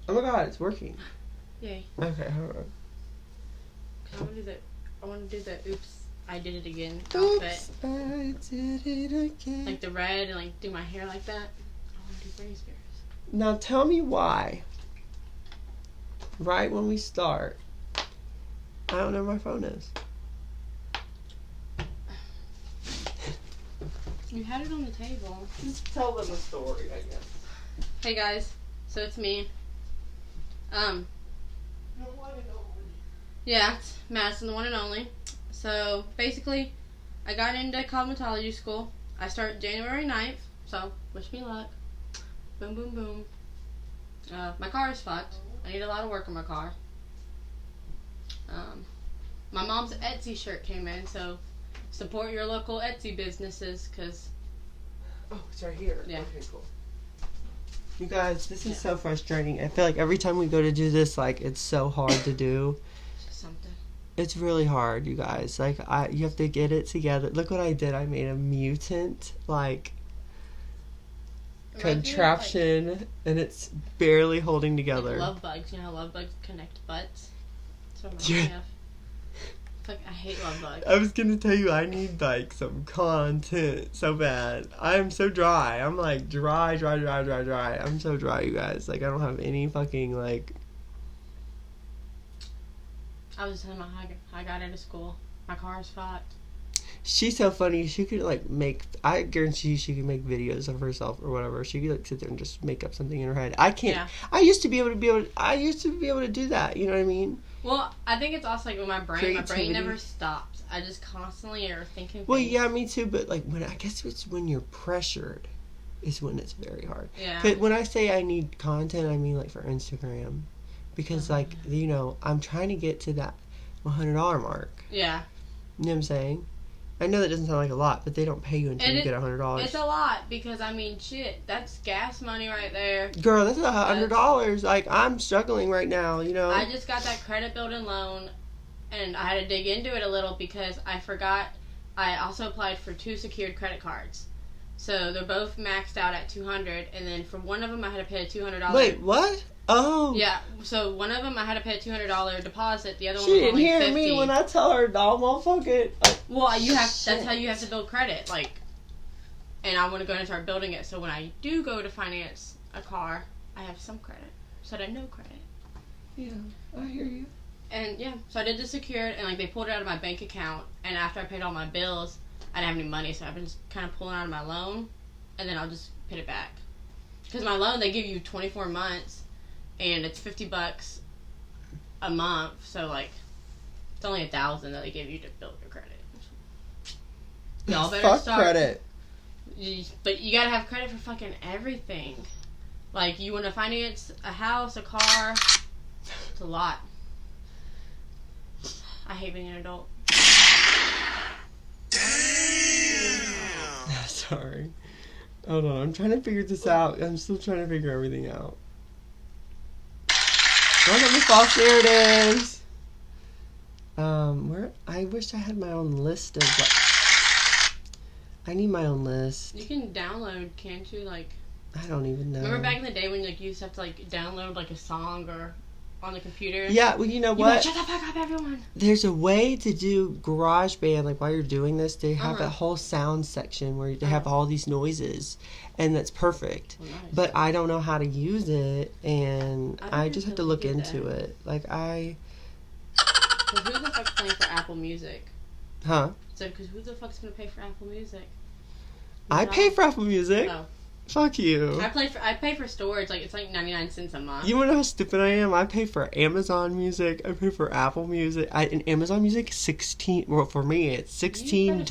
Oh my god, it's working. Yay. Okay, hold on. I want to do the oops, I did it again Oops, outfit. I did it again. Like the red and like do my hair like that. I want to do Britney Spears. Now tell me why. Right when we start, I don't know where my phone is. You had it on the table. Just tell them a story, I guess. Hey guys, so it's me. Yeah, it's Madison, the one and only. So basically, I got into cosmetology school. I start January 9th, so wish me luck. Boom, boom, boom. My car is fucked. I need a lot of work on my car. My mom's Etsy shirt came in, so support your local Etsy businesses, because... Oh, it's right here. Yeah. Okay, cool. You guys, this is so frustrating. I feel like every time we go to do this, like, it's so hard to do. Something. It's really hard, you guys. Like, you have to get it together. Look what I did. I made a mutant, like, contraption, and it's barely holding together. Like love bugs. You know how love bugs connect butts? That's what Yeah. reminds me of. Like, I hate love bugs. I was gonna tell you, I need, like, some content so bad. I am so dry. I'm, like, dry. I'm so dry, you guys. Like, I don't have any fucking, like... I was just telling how I got out of school. My car is fucked. She's so funny. She could, like, make... I guarantee you she could make videos of herself or whatever. She could, like, sit there and just make up something in her head. I can't... Yeah. I used to be able to do that. You know what I mean? Well, I think it's also like with my brain. Creativity. My brain never stops. I just constantly are thinking. Well, things. yeah, me too. But like I guess it's when you're pressured, is when it's very hard. Yeah. But when I say I need content, I mean like for Instagram, because like I'm trying to get to that $100 mark. Yeah. You know what I'm saying? I know that doesn't sound like a lot, but they don't pay you until you get $100. It's a lot because I mean, shit, that's gas money right there. Girl, that's $100. Like I'm struggling right now. I just got that credit building loan, and I had to dig into it a little because I forgot. I also applied for 2 secured credit cards, so they're both maxed out at $200, and then for one of them I had to pay a $200. Wait, what? Oh. Yeah, so one of them I had to pay a $200 deposit. The other one She was didn't only hear $50. me when I tell her, "Dog, motherfucker." Well, that's how you have to build credit, like, and I want to go and start building it, so when I do go to finance a car, I have some credit, so that I know credit. Yeah, I hear you. And, yeah, so I did the secured, and, like, they pulled it out of my bank account, and after I paid all my bills, I didn't have any money, so I've been just kind of pulling out of my loan, and then I'll just pay it back. Because my loan, they give you 24 months, and it's $50 a month, so, like, it's only $1,000 that they give you to build your credit. Y'all better Fuck start. credit. But you gotta have credit for fucking everything. Like, you want to finance a house, a car. It's a lot. I hate being an adult. Damn. Sorry. Hold on, I'm trying to figure this out. I'm still trying to figure everything out. Don't let me fall. There it is. Where? I wish I had my own list of. I need my own list. You can download, can't you? Like, I don't even know. remember back in the day when like you used to have to like download like a song or on the computer? Yeah, well, you know You'd what? be like, shut the fuck up, everyone. There's a way to do GarageBand, like while you're doing this, they have Uh-huh. a whole sound section where they have all these noises, and that's perfect. Oh, nice. But I don't know how to use it, and I just have to look into that. it. Like So who the fuck's paying for Apple Music? Huh? So, because who the fuck's gonna pay for Apple Music? I pay for Apple Music. No. Fuck you. I pay for storage, like it's like 99 cents a month. You wanna know how stupid I am? I pay for Amazon Music. I pay for Apple Music. And Amazon Music, well, for me, it's $16.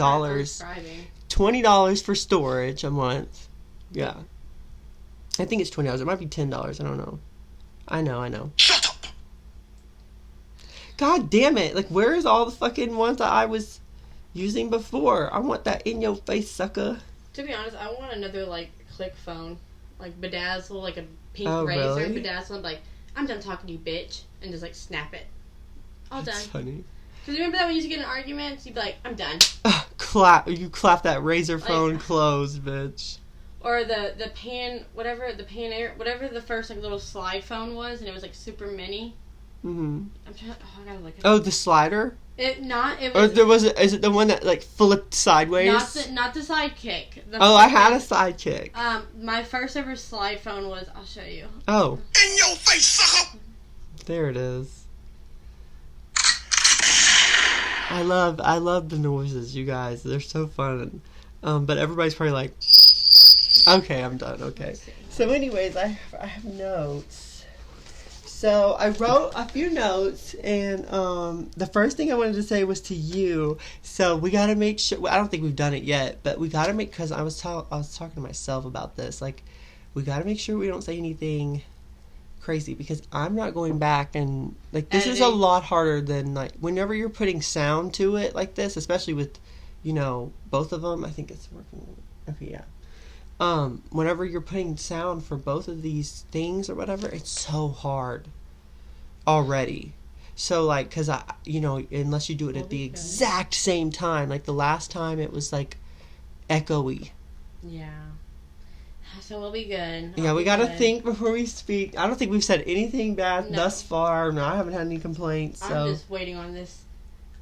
$20 for storage a month. Yeah. I think it's $20. It might be $10. I don't know. I know. Shut up! God damn it. Like, where is all the fucking ones that I was using before? I want that in your face, sucker. To be honest, I want another, like, click phone. Like, bedazzle, like a pink Oh, razor, really? bedazzle, and like, I'm done talking to you, bitch. And just, like, snap it. All That's done. funny. Because remember that when you used to get in arguments? You'd be like, I'm done. You clap that razor phone closed, bitch. Or the pan, whatever the pan air, whatever the first like little slide phone was, and it was like super mini. Mm-hmm. I'm trying. Oh, I gotta look. Oh, the slider. It was. Or there was. Is it the one that like flipped sideways? Not the sidekick. I had a sidekick. My first ever slide phone was. I'll show you. Oh. In your face, sucker! There it is. I love the noises, you guys. They're so fun. But everybody's probably like, okay, I'm done. Okay. So, anyways, I have notes. So I wrote a few notes, and the first thing I wanted to say was to you. So we got to make sure. Well, I don't think we've done it yet, but we got to make, because I was talking to myself about this. Like, we got to make sure we don't say anything crazy, because I'm not going back and like this is a lot harder than like whenever you're putting sound to it like this, especially with both of them. I think it's working. Okay, yeah. Whenever you're putting sound for both of these things or whatever, it's so hard already. So like, because unless you do it at the exact same time, like the last time it was like echoey. Yeah. So we'll be good. Yeah, we gotta think before we speak. I don't think we've said anything bad thus far. No, I haven't had any complaints. So. I'm just waiting on this.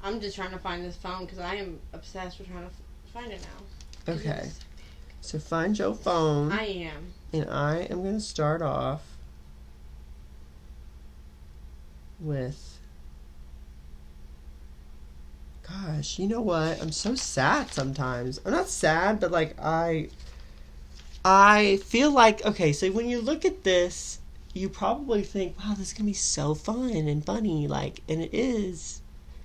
I'm just trying to find this phone because I am obsessed with trying to find it now. Okay. So find your phone. I am. And I am going to start off with... Gosh, you know what? I'm so sad sometimes. I'm not sad, but like I feel like, okay, so when you look at this, you probably think, wow, this is going to be so fun and funny, like, and it is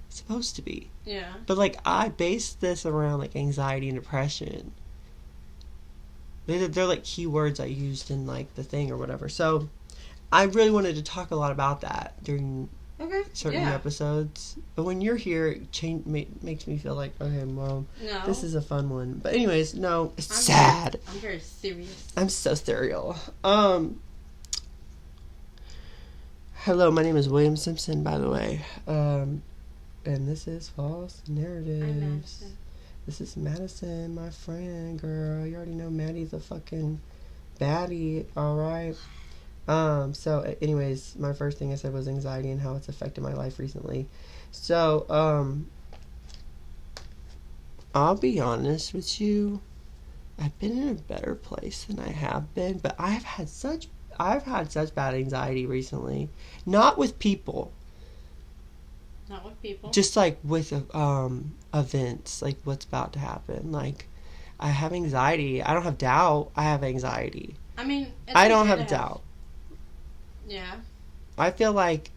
supposed to be. Yeah. But, like, I base this around, like, anxiety and depression. They're like, keywords I used in, like, the thing or whatever. So, I really wanted to talk a lot about that during certain episodes. But when you're here, it makes me feel like, okay, well, this is a fun one. But anyways, no, it's sad. I'm very serious. I'm so serial. Hello, my name is William Simpson, by the way. And this is False Narratives. I'm Madison. This is Madison, my friend, girl. You already know Maddie's a fucking baddie, alright? So, anyways, my first thing I said was anxiety and how it's affected my life recently. So, I'll be honest with you. I've been in a better place than I have been, but I've had such bad anxiety recently. Not with people. Not with people. Just like with events, like what's about to happen. Like, I have anxiety. I don't have doubt. I have anxiety. I mean, I don't have doubt. Yeah. I feel like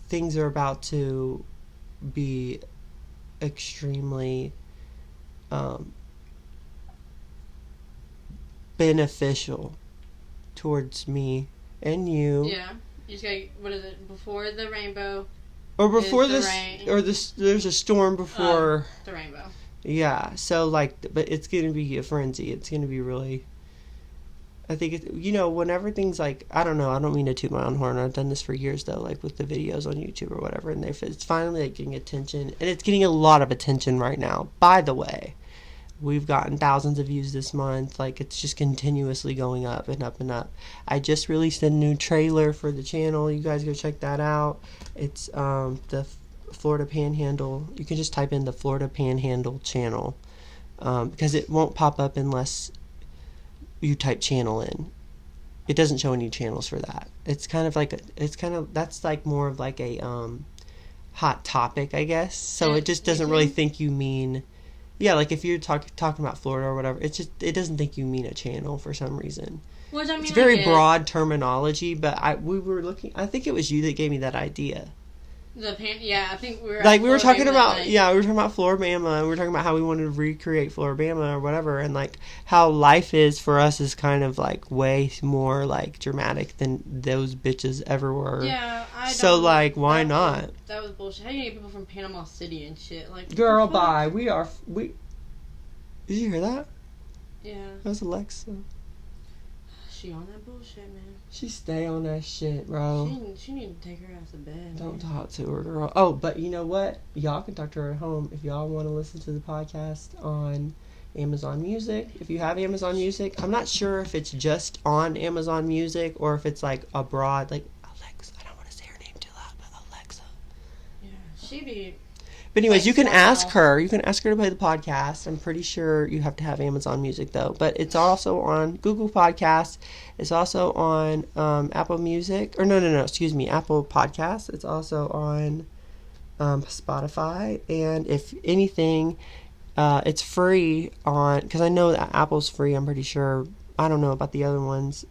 things are about to be extremely beneficial towards me and you. Yeah. You just gotta, what is it? Before the rainbow. Or before this, rain. Or there's a storm before the rainbow. Yeah. So like, but it's gonna be a frenzy. It's gonna be really. I think whenever things like, I don't know, I don't mean to toot my own horn. I've done this for years though, like with the videos on YouTube or whatever, and it's finally like getting attention, and it's getting a lot of attention right now. By the way, we've gotten thousands of views this month. Like, it's just continuously going up and up and up. I just released a new trailer for the channel. You guys go check that out. It's the Florida Panhandle. You can just type in the Florida Panhandle channel, because it won't pop up unless you type channel in. It doesn't show any channels for that. It's kind of like that's like more of like a hot topic, I guess. So it just doesn't really think you mean, yeah, like if you're talking about Florida or whatever, it doesn't think you mean a channel for some reason. Which, I mean, it's very broad terminology, but we were looking. I think it was you that gave me that idea. I think we were like we were talking about Floribama, and we were talking about how we wanted to recreate Floribama or whatever, and like how life is for us is kind of like way more like dramatic than those bitches ever were. Yeah, so like why not? That was bullshit. How do you get people from Panama City and shit? Like, girl, bye. We. Did you hear that? Yeah. That was Alexa. She on that bullshit, man. She stay on that shit, bro. She need to take her ass to bed. Don't talk to her, girl. Oh, but you know what? Y'all can talk to her at home if y'all want to listen to the podcast on Amazon Music. If you have Amazon Music, I'm not sure if it's just on Amazon Music or if it's like abroad. Like Alexa, I don't want to say her name too loud, but Alexa. Yeah, she be. But anyways, Like, you can ask wow. her. You can ask her to play the podcast. I'm pretty sure you have to have Amazon Music though. But it's also on Google Podcasts. It's also on Apple Music. Or no, excuse me, Apple Podcasts. It's also on Spotify. And if anything, it's free on, because I know that Apple's free. I'm pretty sure. I don't know about the other ones.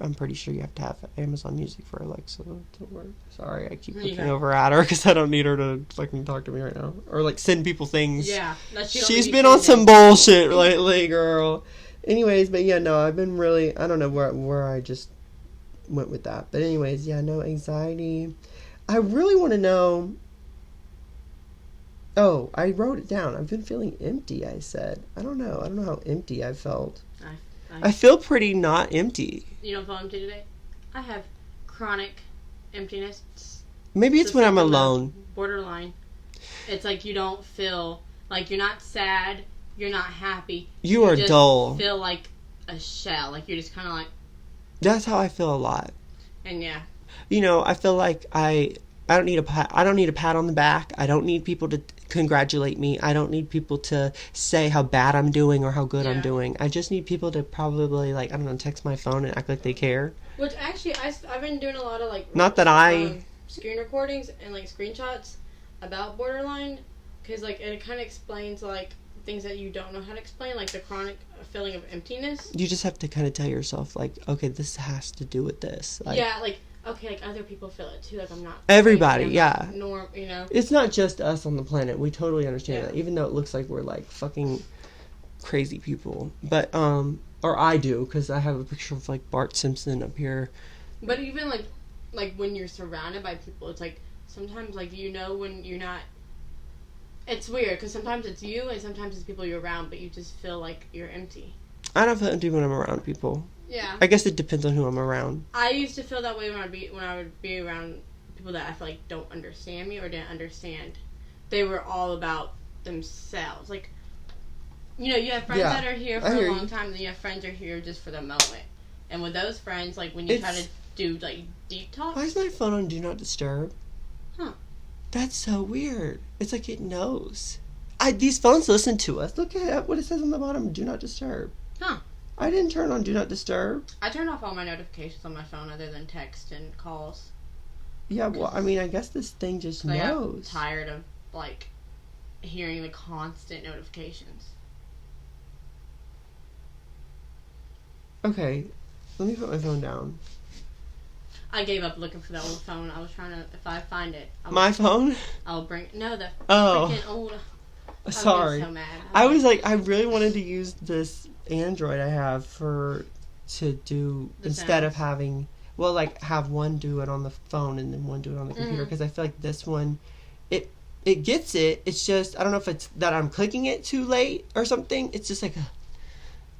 I'm pretty sure you have to have Amazon Music for Alexa to work. Sorry, I keep looking over at her because I don't need her to fucking talk to me right now. Or like send people things. Yeah. She's been on some bullshit lately, girl. Anyways, but yeah, no, I've been really, I don't know where I just went with that. But anyways, yeah, no anxiety. I really want to know. Oh, I wrote it down. I've been feeling empty, I said. I don't know how empty I felt. I feel pretty not empty. You don't feel empty today? I have chronic emptiness. Maybe it's when I'm alone. Borderline. It's like you don't feel like you're not sad, you're not happy. You are just dull. Feel like a shell. Like you're just kind of like. That's how I feel a lot. And yeah. You know, I feel like I don't need a pat. I don't need a pat on the back. I don't need people to congratulate me. I don't need people to say how bad I'm doing or how good I'm doing. I just need people to probably, like, I don't know, text my phone and act like they care. Which actually, I've been doing a lot of like. Not that screen recordings and like screenshots about borderline, because like it kind of explains like things that you don't know how to explain, like the chronic feeling of emptiness. You just have to kind of tell yourself, like, okay, this has to do with this. Like, yeah, like. Okay, like other people feel it too. Like I'm not. Everybody, I'm yeah. not you know. It's not just us on the planet. We totally understand that, even though it looks like we're like fucking crazy people. But or I do, because I have a picture of like Bart Simpson up here. But even like when you're surrounded by people, it's like sometimes like you know when you're not. It's weird because sometimes it's you and sometimes it's people you're around, but you just feel like you're empty. I don't feel empty when I'm around people. Yeah. I guess it depends on who I'm around. I used to feel that way when I would be around people that I feel like don't understand me or didn't understand. They were all about themselves. Like, you know, you have friends that are here for a long time, and then you have friends that are here just for the moment. And with those friends, like when you try to do like deep talk. Why is my phone on Do Not Disturb? Huh. That's so weird. It's like it knows. These phones listen to us. Look at what it says on the bottom. Do Not Disturb. Huh. I didn't turn on Do Not Disturb. I turned off all my notifications on my phone other than text and calls. Yeah, well, I mean, I guess this thing just knows. I'm tired of, like, hearing the constant notifications. Okay, let me put my phone down. I gave up looking for that old phone. I was trying to, if I find it. Phone? I'll bring, no, the freaking old. Sorry. So mad. I was like, I really wanted to use this Android I have to do instead of having, well, like have one do it on the phone and then one do it on the computer, because I feel like this one, it gets it. It's just, I don't know if it's that I'm clicking it too late or something. It's just like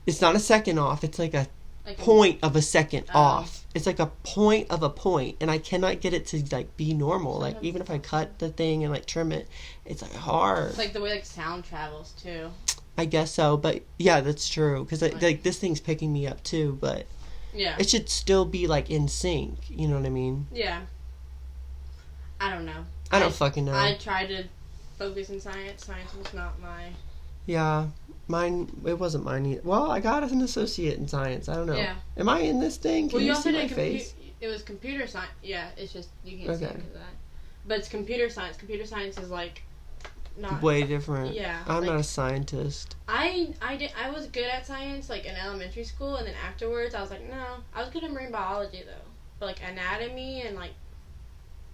it's not a second off. It's like a point of a second off. It's like a point of a point, and I cannot get it to like be normal. Like even if I cut the thing and like trim it, it's like hard. It's like the way like sound travels too. I guess so, but yeah, that's true, because like this thing's picking me up too, but yeah, it should still be like in sync. You know what I mean? Yeah. I don't know. I don't fucking know. I tried to focus in science. Science was not my. Yeah. Mine, it wasn't mine either. Well, I got an associate in science. I don't know. Yeah. Am I in this thing? Can you see my face? It was computer science. Yeah, it's just, you can't see it because of that. But it's computer science. Computer science is like, not. Way different. Yeah. I'm not a scientist. I was good at science, like, in elementary school, and then afterwards, I was like, no. I was good at marine biology, though. But, like, anatomy and, like,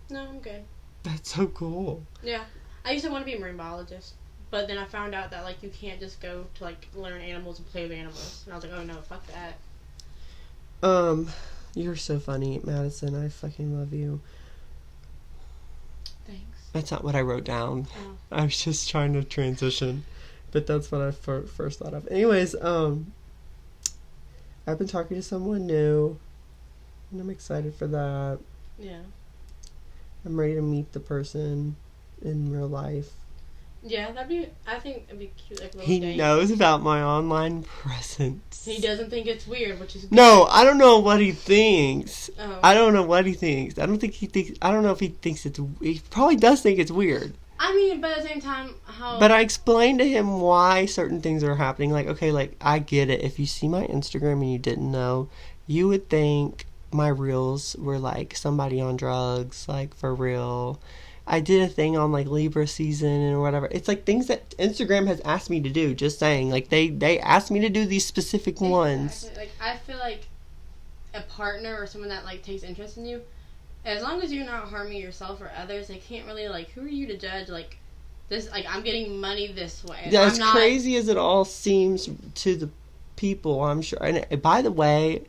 no, I'm good. That's so cool. Yeah. I used to want to be a marine biologist. But then I found out that, like, you can't just go to, like, learn animals and play with animals. And I was like, oh, no, fuck that. You're so funny, Madison. I fucking love you. Thanks. That's not what I wrote down. Oh. I was just trying to transition. But that's what I first thought of. Anyways, I've been talking to someone new. And I'm excited for that. Yeah. I'm ready to meet the person in real life. Yeah, I think it'd be cute, like a little He date. knows about my online presence. He doesn't think it's weird, which is good. No, I don't know what he thinks. Oh. I don't know what he thinks. I don't know if he thinks he probably does think it's weird. I mean, but at the same time, But I explained to him why certain things are happening. Like, okay, like, I get it. If you see my Instagram and you didn't know, you would think my reels were, like, somebody on drugs, like, for real. I did a thing on, like, Libra season and whatever. It's, like, things that Instagram has asked me to do, just saying. Like, they asked me to do these specific ones. Like, I feel like a partner or someone that, like, takes interest in you, as long as you're not harming yourself or others, they can't really, like, who are you to judge, like, this, like, I'm getting money this way. Yeah, as crazy as it all seems to the people, I'm sure. And by the way,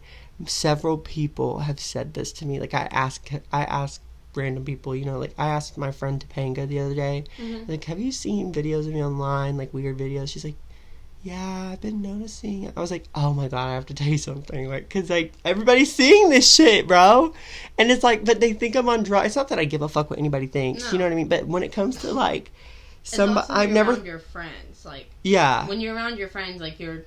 several people have said this to me. Like, I ask random people, you know, like, I asked my friend Topanga the other day, like, have you seen videos of me online, like, weird videos? She's like, yeah, I've been noticing. I was like, oh my god, I have to tell you something. Like, because, like, everybody's seeing this shit, bro. And it's like, but they think I'm on drugs. It's not that I give a fuck what anybody thinks, no. You know what I mean? But when it comes to, like, I've never around your friends, like, yeah, when you're around your friends, like, you're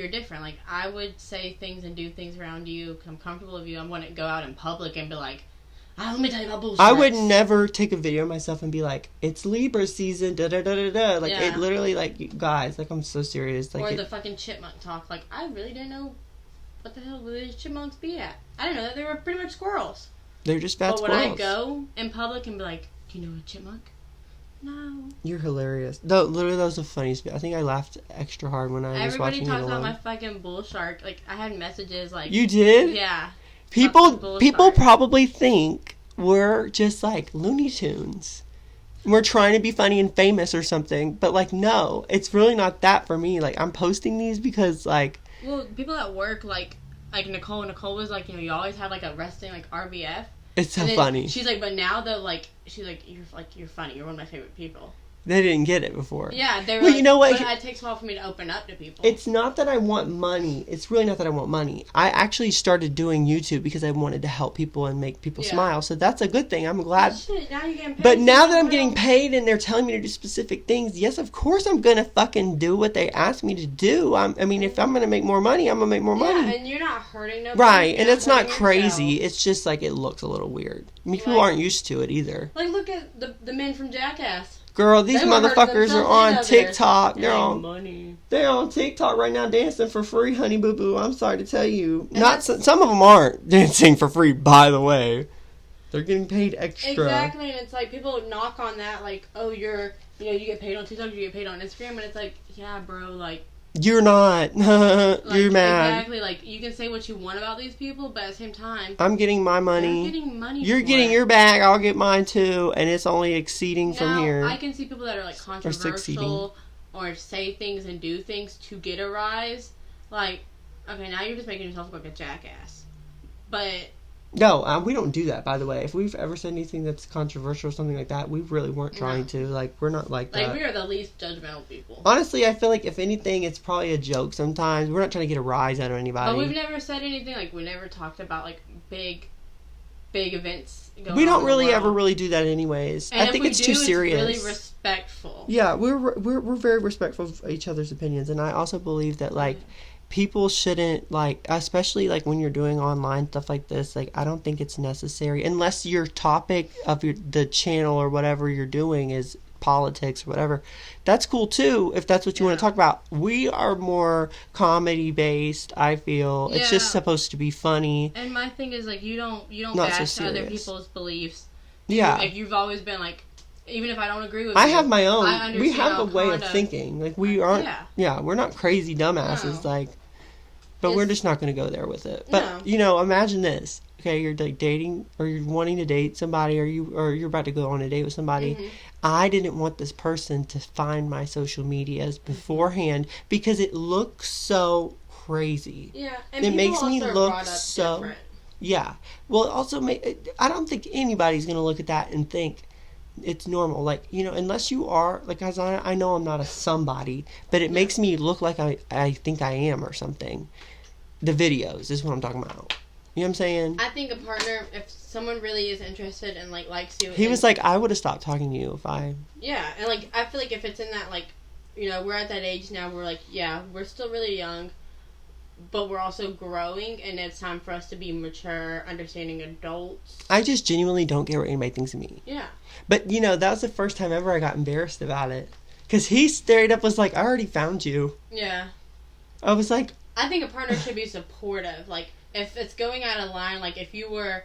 different. Like, I would say things and do things around you because I'm comfortable with you. I wouldn't go out in public and be like, let me tell you about bullshit. I would never take a video of myself and be like, it's Libra season, da da da da da. Like, yeah. It literally, like, you guys, like, I'm so serious. Like, or the fucking chipmunk talk. Like, I really didn't know what the hell would these chipmunks be at. I didn't know that they were pretty much squirrels. They're just fat squirrels. But when I go in public and be like, do you know a chipmunk? No. You're hilarious. No, literally, that was the funniest. I think I laughed extra hard when I was watching it alone. Everybody talks about my fucking bull shark. Like, I had messages like... You did? Yeah. People probably think we're just, like, Looney Tunes. We're trying to be funny and famous or something. But, like, no. It's really not that for me. Like, I'm posting these because, like... Well, people at work, like Nicole was like, you know, you always have, like, a resting, like, RBF. It's so funny. She's like, but now though, like, she's like, you're funny. You're one of my favorite people. They didn't get it before. Yeah, they were. Well, like, you know what? But it takes a while for me to open up to people. It's not that I want money. It's really not that I want money. I actually started doing YouTube because I wanted to help people and make people smile. So that's a good thing. I'm glad. Shit, now you're getting paid. But now that I'm getting paid and they're telling me to do specific things, yes, of course I'm gonna fucking do what they ask me to do. I mean, if I'm gonna make more money, I'm gonna make more money. Yeah, and you're not hurting nobody. Right, and it's not crazy. It's just like it looks a little weird. I mean, people aren't used to it either. Like, look at the men from Jackass. Girl, these motherfuckers are on TikTok. They're on TikTok right now dancing for free, honey boo boo. I'm sorry to tell you. Some of them aren't dancing for free, by the way. They're getting paid extra. Exactly, and it's like people knock on that, like, oh, you get paid on TikTok, you get paid on Instagram, and it's like, yeah, bro, like. You're not. Like, you're mad. Exactly, like, you can say what you want about these people, but at the same time... I'm getting my money. You're getting money. You're getting your bag, I'll get mine too, and it's only exceeding from here. I can see people that are, like, controversial or say things and do things to get a rise. Like, okay, now you're just making yourself look like a jackass. But... No, we don't do that, by the way. If we've ever said anything that's controversial or something like that, we really weren't trying to. Like, we're not like that. Like, we are the least judgmental people. Honestly, I feel like if anything, it's probably a joke sometimes. We're not trying to get a rise out of anybody. But we've never said anything, like, we never talked about, like, big events going on. We don't really ever really do that anyways. And I think it's too serious. It's really respectful. Yeah, we're very respectful of each other's opinions, and I also believe that, like, people shouldn't, like, especially, like, when you're doing online stuff like this, like, I don't think it's necessary, unless your topic of the channel or whatever you're doing is politics or whatever. That's cool, too, if that's what you want to talk about. We are more comedy-based, I feel. It's just supposed to be funny. And my thing is, like, you don't Not bash so other people's beliefs. Yeah. Like, you've always been, like, even if I don't agree with I you, have my own. We have a way of thinking. Like, we aren't. Yeah, we're not crazy dumbasses. No. Like, but we're just not going to go there with it. But you know, imagine this. Okay, you're like dating, or you're wanting to date somebody, or you're about to go on a date with somebody. Mm-hmm. I didn't want this person to find my social medias beforehand because it looks so crazy. Yeah, and it makes me look so different. Yeah. Well, also, I don't think anybody's going to look at that and think it's normal. Like, you know, unless you are, like, as I know I'm not a somebody, but it makes me look like I think I am or something. The videos is what I'm talking about. You know what I'm saying? I think a partner, if someone really is interested and, like, likes you... He was like, I would have stopped talking to you if I... Yeah, and, like, I feel like if it's in that, like, you know, we're at that age now where, like, yeah, we're still really young, but we're also growing, and it's time for us to be mature, understanding adults. I just genuinely don't get what anybody thinks of me. Yeah. But, you know, that was the first time ever I got embarrassed about it. Because he straight up was like, I already found you. Yeah. I was like... I think a partner should be supportive. Like, if it's going out of line, like, if you were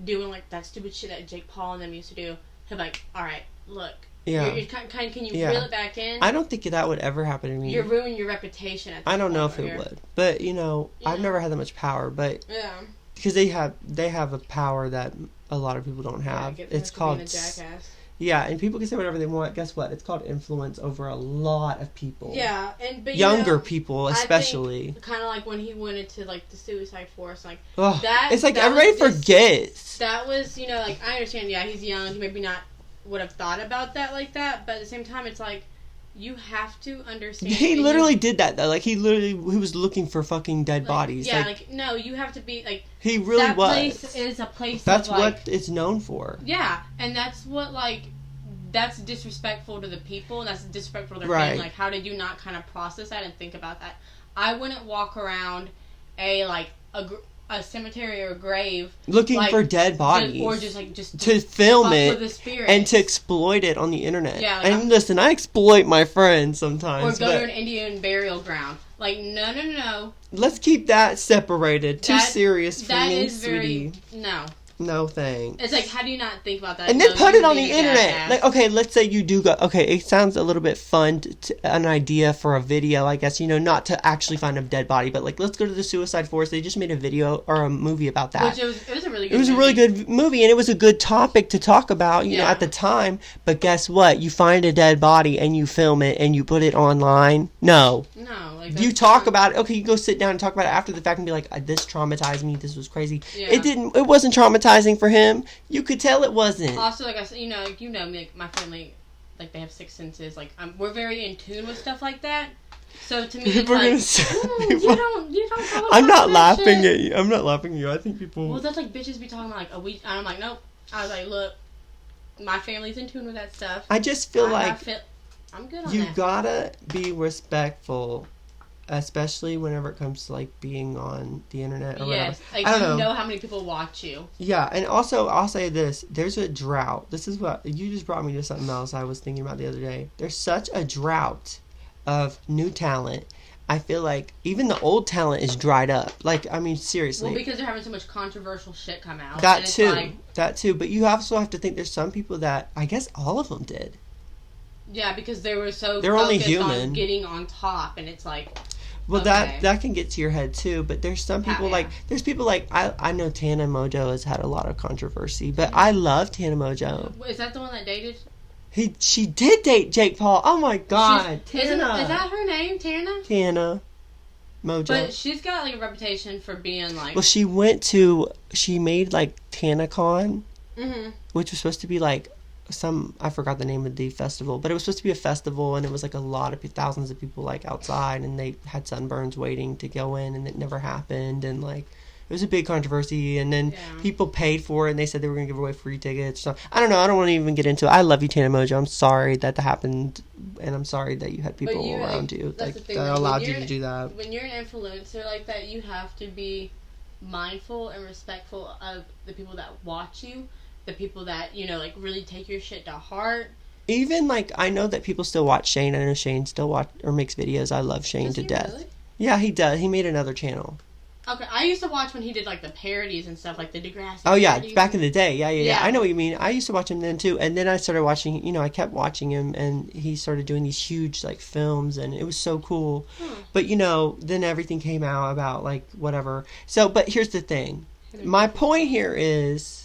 doing, like, that stupid shit that Jake Paul and them used to do, he'd be like, alright, look. Yeah. Can you reel it back in? I don't think that would ever happen to me. You're ruining your reputation at this I don't know point if it would. But, you know, I've never had that much power. But yeah. Because they have a power that a lot of people don't have. Yeah, it's called... being a jackass. Yeah, and people can say whatever they want. Guess what? It's called influence over a lot of people. Yeah, but younger people especially. Kind of like when he went into like the suicide force, like ugh, that. It's like everybody forgets. That was, you know, like I understand. Yeah, he's young. He maybe not would have thought about that like that, but at the same time, it's like you have to understand. He literally did that though. Like he was looking for fucking dead bodies. Yeah, like no, you have to be like. He really that was. Place is a place. That's of, like, what it's known for. Yeah, and that's what like. That's disrespectful to the people, and that's disrespectful to their right. family. Like, how did you not kind of process that and think about that? I wouldn't walk around a cemetery or a grave looking for dead bodies, or just to film it with the and to exploit it on the internet. Yeah, like and listen, I exploit my friends sometimes. Or go to an Indian burial ground. Like, no. Let's keep that separated. Too serious for me, sweetie. No thanks. It's like, how do you not think about that? And then put it on the internet. Like, okay, let's say you do go... Okay, it sounds a little bit fun, an idea for a video, I guess, you know, not to actually find a dead body, but, like, let's go to the suicide force. They just made a video or a movie about that. Which it was a really good movie. It was a really good movie, and it was a good topic to talk about, you know, at the time. But guess what? You find a dead body, and you film it, and you put it online. No. Like you talk about it. Okay, you go sit down and talk about it after the fact and be like, this traumatized me. This was crazy. Yeah. It wasn't traumatizing for him. You could tell it wasn't. Also, like I said, you know me, like my family, like they have sixth senses. Like we're very in tune with stuff like that. So to me, it's like, you don't talk I'm not laughing shit. at you. I'm not laughing at you. I think people... Well, that's like bitches be talking about like a week. And I'm like, nope. I was like, look, my family's in tune with that stuff. I just feel I'm good on you that. gotta be respectful. Especially whenever it comes to, like, being on the internet or whatever. Like, I don't know how many people watch you. Yeah, and also, I'll say this. There's a drought. This is what... You just brought me to something else I was thinking about the other day. There's such a drought of new talent. I feel like even the old talent is dried up. Like, I mean, seriously. Well, because they're having so much controversial shit come out. That too. That too. But you also have to think there's some people that... I guess all of them did. Yeah, because they were so they're focused only human. on getting on top, and it's like... Well, okay. that can get to your head, too. But there's some people, There's people like... I know Tana Mojo has had a lot of controversy. But I love Tana Mojo. Is that the one that dated? She did date Jake Paul. Oh, my God. Tana. Is that her name, Tana? Tana Mojo. But she's got, like, a reputation for being, like... Well, she made, like, TanaCon. Mm-hmm. Which was supposed to be, like... I forgot the name of the festival, but it was supposed to be a festival, and it was like a lot of thousands of people like outside, and they had sunburns waiting to go in, and it never happened, and like it was a big controversy, and then people paid for it, and they said they were going to give away free tickets. So I don't know. I don't want to even get into it. I love you, Tana Mojo. I'm sorry that happened, and I'm sorry that you had people around you that allowed you to do that. When you're an influencer like that, you have to be mindful and respectful of the people that watch you. The people that, you know, like, really take your shit to heart. Even, like, I know that people still watch Shane. I know Shane still makes videos. I love Shane to death. Really? Yeah, he does. He made another channel. Okay, I used to watch when he did, like, the parodies and stuff, like the Degrassi parodies. Back in the day. Yeah. I know what you mean. I used to watch him then, too. And then I started watching, you know, I kept watching him, and he started doing these huge, like, films, and it was so cool. But, you know, then everything came out about, like, whatever. So, but here's the thing. My point here is...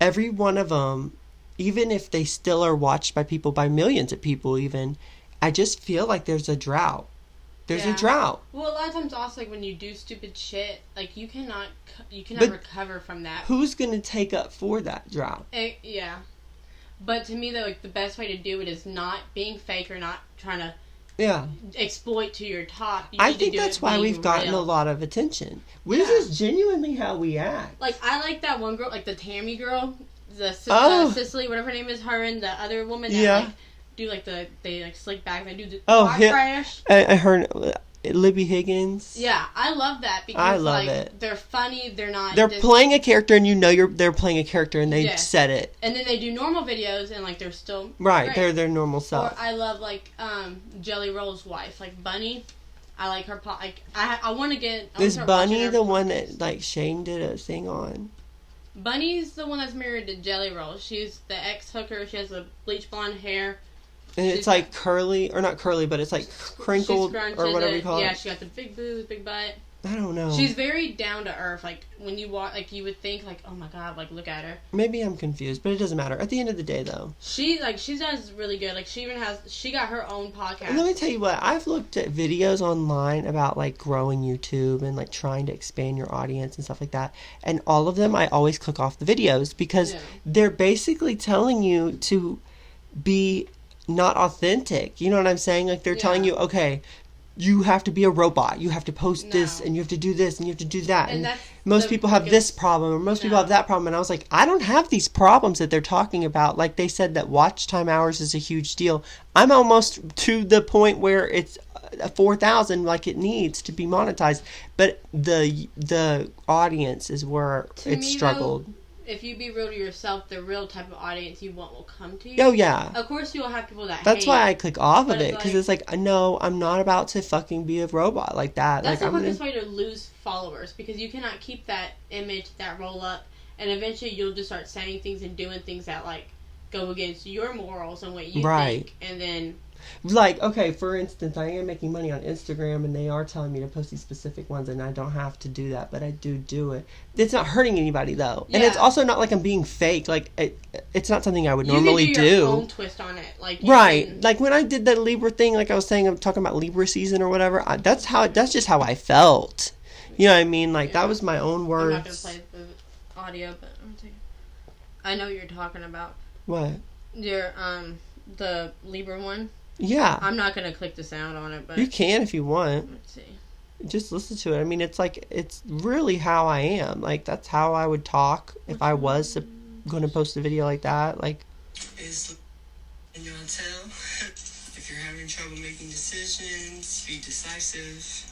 Every one of them, even if they still are watched by people, by millions of people even, I just feel like there's a drought. There's a drought. Well, a lot of times also, like, when you do stupid shit, like, you cannot recover from that. Who's going to take up for that drought? Yeah. But to me, though, like, the best way to do it is not being fake or not trying to Yeah. exploit to your top. I think that's why we've gotten a lot of attention. This is genuinely how we act. Like, I like that one girl, like the Tammy girl, Cicely, whatever her name is, her and the other woman that, like, do, like, they, like, slick back, and they do the crash. I heard Libby Higgins. Yeah, I love that because, I love it. They're funny, they're not... They're playing a character, and you know they're playing a character, and they said it. And then they do normal videos, and, like, they're still... Right, great. they're their normal self. Or I love, like, Jelly Roll's wife, like, Bunny. I like her, like, I want to get... Is Bunny the one that, like, Shane did a thing on? Bunny's the one that's married to Jelly Roll. She's the ex-hooker. She has the bleach blonde hair. And it's like curly, or not curly, but it's like crinkled, or whatever you call it. Yeah, she got the big boobs, big butt. I don't know. She's very down to earth. Like, when you walk, like, you would think, like, oh my god, like, look at her. Maybe I'm confused, but it doesn't matter. At the end of the day, though. She does really good. Like, she got her own podcast. And let me tell you what, I've looked at videos online about, like, growing YouTube and, like, trying to expand your audience and stuff like that. And all of them, I always click off the videos because they're basically telling you to be not authentic. You know what I'm saying? Like, they're telling you, okay, you have to be a robot. You have to post this, and you have to do this, and you have to do that. And most people have this problem, or most people have that problem. And I was like, I don't have these problems that they're talking about. Like, they said that watch time hours is a huge deal. I'm almost to the point where it's 4,000, like it needs to be monetized. But the audience is where it struggled. Though, if you be real to yourself, the real type of audience you want will come to you. Oh, yeah. Of course, you'll have people that That's hate. why I click off of it, because it's like, no, I'm not about to fucking be a robot like that. That's like, the quickest way to lose followers, because you cannot keep that image, that roll up, and eventually you'll just start saying things and doing things that, like, go against your morals and what you think, and then... Like, okay, for instance, I am making money on Instagram, and they are telling me to post these specific ones, and I don't have to do that, but I do it. It's not hurting anybody, though. Yeah. And it's also not like I'm being fake. Like, it's not something I would normally do. You can do your own twist on it. Like, Like, when I did that Libra thing, like I was saying, I'm talking about Libra season or whatever, that's just how I felt. You know what I mean? Like, that was my own words. I'm not going to play the audio, but I know what you're talking about. What? Your, the Libra one. Yeah. I'm not going to click the sound on it, but... You can if you want. Let's see. Just listen to it. I mean, it's like, it's really how I am. Like, that's how I would talk if I was going to post a video like that. Like... Can y'all tell? If you're having trouble making decisions, be decisive.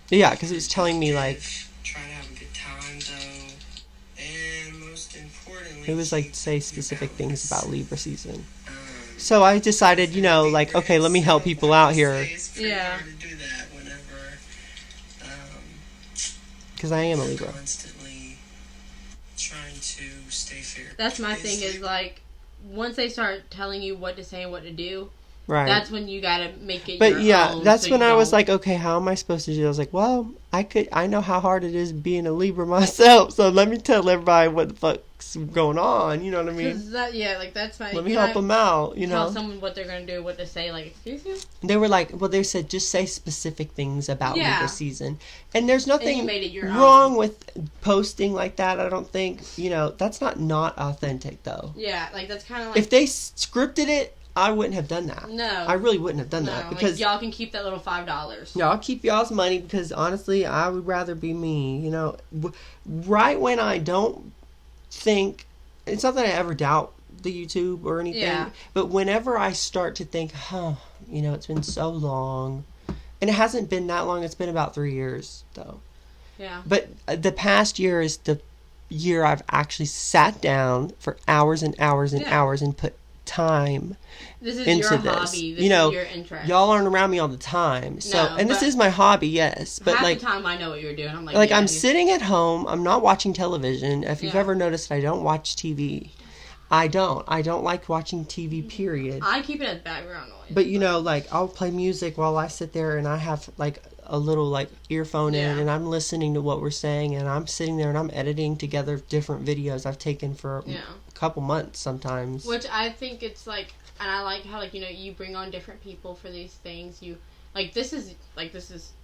Yeah, because it was telling me, like... Try to have a good time, though. And most importantly... It was, like, say specific things about Libra season. So I decided, you know, like, okay, let me help people out here. Yeah. Because I am a Libra. That's my thing is, like, once they start telling you what to say and what to do, right, that's when you gotta make it your own. But yeah, that's when I was like, okay, how am I supposed to do it? I was like, well, I know how hard it is being a Libra myself, so let me tell everybody what the fuck's going on, you know what I mean? That's my... Let me help them out, you know? Tell someone what they're gonna do, what to say, like, excuse you? They were like, well, they said, just say specific things about Libra season. And there's nothing wrong with posting like that, I don't think. You know, that's not authentic, though. Yeah, like, that's kind of like... If they scripted it, I wouldn't have done that. No. I really wouldn't have done that. Because like, y'all can keep that little $5. Y'all keep y'all's money because, honestly, I would rather be me. You know, right when I don't think... It's not that I ever doubt the YouTube or anything. But whenever I start to think, you know, it's been so long. And it hasn't been that long. It's been about 3 years, though. Yeah. But the past year is the year I've actually sat down for hours and hours and hours and put time this is into your this. hobby. This you know, is your interest. Y'all aren't around me all the time. So, and this is my hobby, yes. But half like, the time I know what you're doing. I'm like, I'm sitting at home. I'm not watching television. If you've ever noticed, I don't watch TV. I don't like watching TV, period. I keep it as background noise. But, you know, like, I'll play music while I sit there and I have, like, a little, like, earphone in and I'm listening to what we're saying and I'm sitting there and I'm editing together different videos I've taken for a couple months sometimes. Which I think it's, like, and I like how, like, you know, you bring on different people for these things. You, like, this is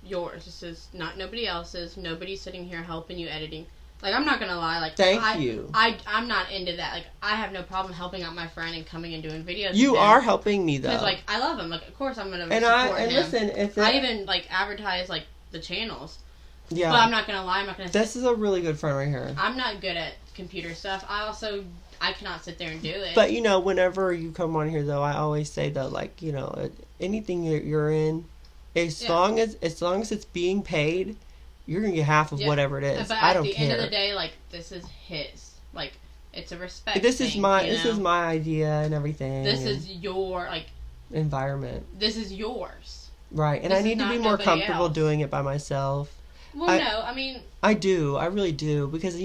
yours. This is not nobody else's. Nobody's sitting here helping you editing. Like, I'm not gonna lie. Like, Thank you. I'm not into that. Like, I have no problem helping out my friend and coming and doing videos. You are helping me, though. Because, like, I love him. Like, of course I'm gonna support him. Listen, I even, like, advertise, like, the channels. Yeah. But I'm not gonna lie. I'm not gonna. This is a really good friend right here. I'm not good at computer stuff. I cannot sit there and do it. But, whenever you come on here, though, I always say, though, like, anything you're in, as long as it's being paid, you're going to get half of whatever it is. But I don't care. At the care. end of the day, like, this is his. Like, it's a respect This thing, is my idea and everything. This is your, like... environment. This is yours. Right. And I need to be more comfortable doing it by myself. Well, I mean... I do. I really do. Because,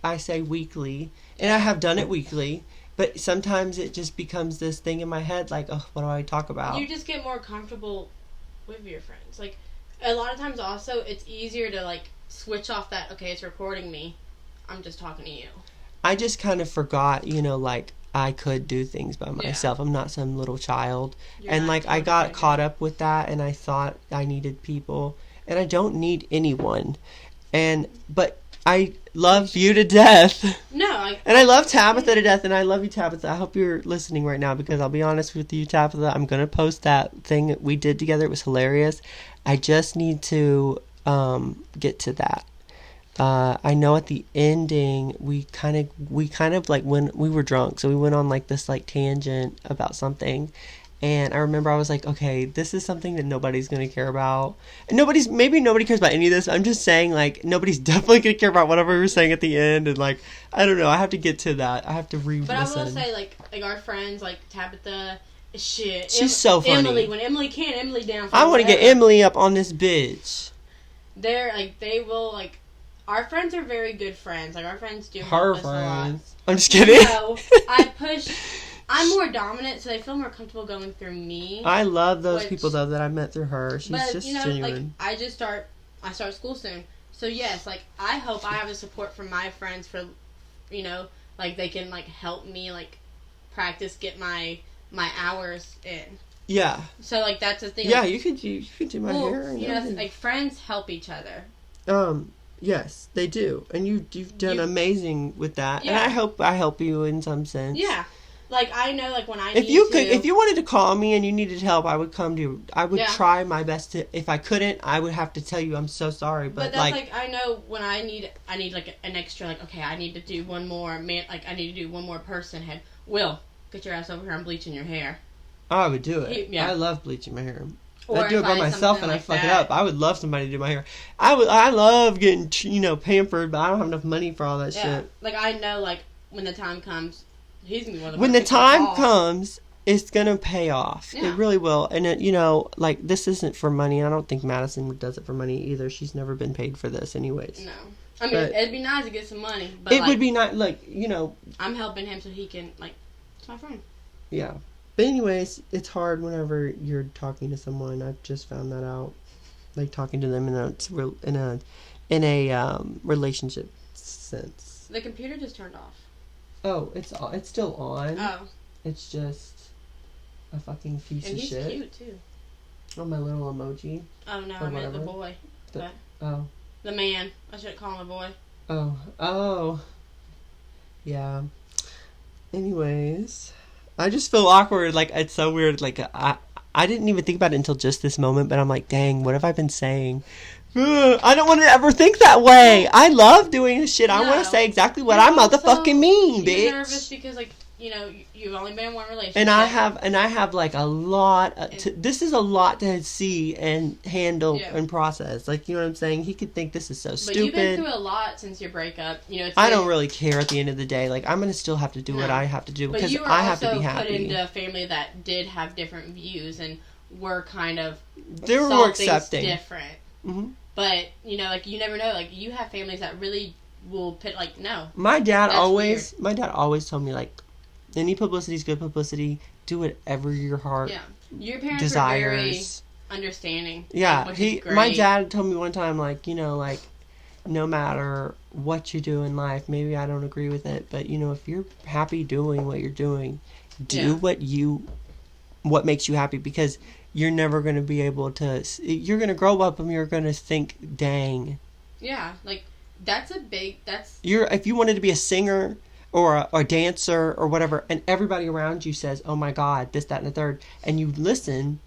I say weekly. And I have done it weekly. But sometimes it just becomes this thing in my head, like, oh, what do I talk about? You just get more comfortable with your friends. Like, a lot of times also, it's easier to, like, switch off that, okay, it's recording me. I'm just talking to you. I just kind of forgot, like, I could do things by myself. I'm not some little child. And, like, I got caught up with that, and I thought I needed people. And I don't need anyone. But I love you to death. No, and I love Tabitha to death, and I love you, Tabitha. I hope you're listening right now, because I'll be honest with you, Tabitha, I'm going to post that thing that we did together. It was hilarious. I just need to get to that. I know at the ending, we kind of like, when we were drunk, so we went on like this like tangent about something. And I remember I was like, okay, this is something that nobody's going to care about. And maybe nobody cares about any of this. I'm just saying, like, nobody's definitely going to care about whatever we were saying at the end. And, like, I don't know. I have to get to that. I have to re-listen. But I will say, like our friends, like Tabitha, shit. She's so funny. Emily, when Emily down. I want to get Emily up on this bitch. They're, like, they will, like, our friends are very good friends. Like, our friends do help us a lot. I'm just kidding. So, I'm more dominant, so they feel more comfortable going through me. I love those people, though, that I met through her. She's just genuine. Like, I start school soon. So, yes, like, I hope I have the support from my friends for, like, they can, like, help me, like, practice, get my hours in. Yeah. So, like, that's the thing. Yeah, like, you could do my hair. And like, friends help each other. Yes, they do. And you've done amazing with that. Yeah. And I help you in some sense. Yeah. Like, I know, like, when I if you wanted to call me and you needed help, I would come to you. I would try my best to. If I couldn't, I would have to tell you I'm so sorry. But that's like I know when I need like an extra, like, okay, I need to do one more I need to do one more person head. Will, get your ass over here. I'm bleaching your hair. I would do it. I love bleaching my hair. Or I do it by myself and I fuck it up. I would love somebody to do my hair. I love getting pampered, but I don't have enough money for all that shit. Like, I know, like, when the time comes. He's gonna be one of the when the time comes, it's gonna pay off. Yeah. It really will. And like, this isn't for money. I don't think Madison does it for money either. She's never been paid for this, anyways. No, I mean, it'd be nice to get some money. But it would be nice, like, I'm helping him so he can, like, it's my friend. Yeah, but anyways, it's hard whenever you're talking to someone. I've just found that out. Like, talking to them in a relationship sense. The computer just turned off. Oh, it's still on. Oh. It's just a fucking piece of shit. And he's cute, too. Oh, my little emoji. Oh, no, I meant the boy. The man. I shouldn't call him a boy. Oh. Yeah. Anyways. I just feel awkward. Like, it's so weird. Like, I didn't even think about it until just this moment, but I'm like, dang, what have I been saying? I don't want to ever think that way. I love doing this shit. I want to say exactly what I motherfucking mean, bitch. You're nervous because, like, you've only been in one relationship. And I have like a lot. This is a lot to see and handle and process. Like, you know what I'm saying? He could think this is so stupid. But you've been through a lot since your breakup. I don't really care at the end of the day. Like, I'm gonna still have to do what I have to do because I have to be happy. But you were also put into a family that did have different views and were kind of they were more accepting, different. Mm-hmm. But like, you never know. Like, you have families that really will put, like, no. My dad always told me, like, any publicity is good publicity. Do whatever your heart your parents desires. Were very understanding. Yeah, which is great. My dad told me one time, like, like, no matter what you do in life, maybe I don't agree with it, but if you're happy doing what you're doing, do what makes you happy, because you're never going to be able to. You're going to grow up and you're going to think, dang. Yeah, like, That's a big, that's... If you wanted to be a singer or a dancer or whatever, and everybody around you says, oh my God, this, that, and the third, and you listen,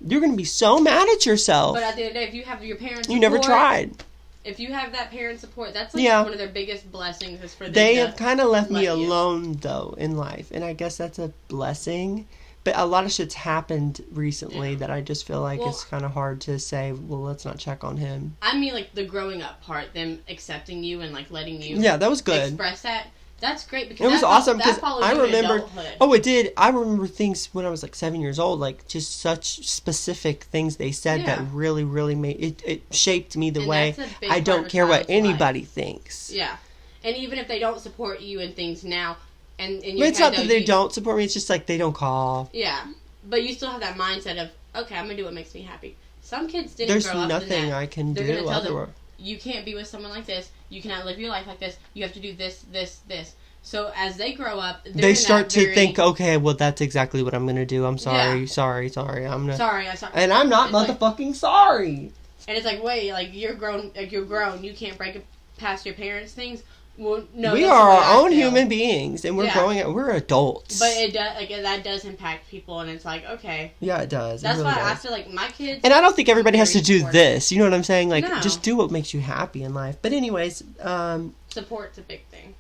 you're going to be so mad at yourself. But at the end of the day, if you have your parents' support... You never tried. If you have that parent support, that's like one of their biggest blessings is for them They to have kind of left me you. alone, though, in life. And I guess that's a blessing. But a lot of shit's happened recently that I just feel like it's kind of hard to say, well, let's not check on him. I mean, like, the growing up part, them accepting you and, like, letting you that was good. Express that. That's great because it was awesome because I remember. Adulthood. Oh, it did. I remember things when I was like 7 years old, like just such specific things they said that really, really made it shaped me the way I don't care what anybody thinks. Yeah, and even if they don't support you in things now, and it's not that they don't support me. It's just like they don't call. Yeah, but you still have that mindset of okay, I'm gonna do what makes me happy. Some kids didn't. There's grow up nothing I can do otherwise. You can't be with someone like this. You cannot live your life like this. You have to do this, this, this. So as they grow up, they start to think, okay, well, that's exactly what I'm going to do. I'm sorry, sorry. I'm not. Sorry. And I'm not motherfucking sorry. And it's like, wait, like you're grown. You can't break it past your parents' things. Well, no. We are our own human beings, and we're growing up. We're adults. But it does, that does impact people, and it's like, okay. Yeah, it does. That's really why does. I feel like my kids. And I don't think everybody has to do this. You know what I'm saying? Like, no. Just do what makes you happy in life. But anyways, support's a big thing.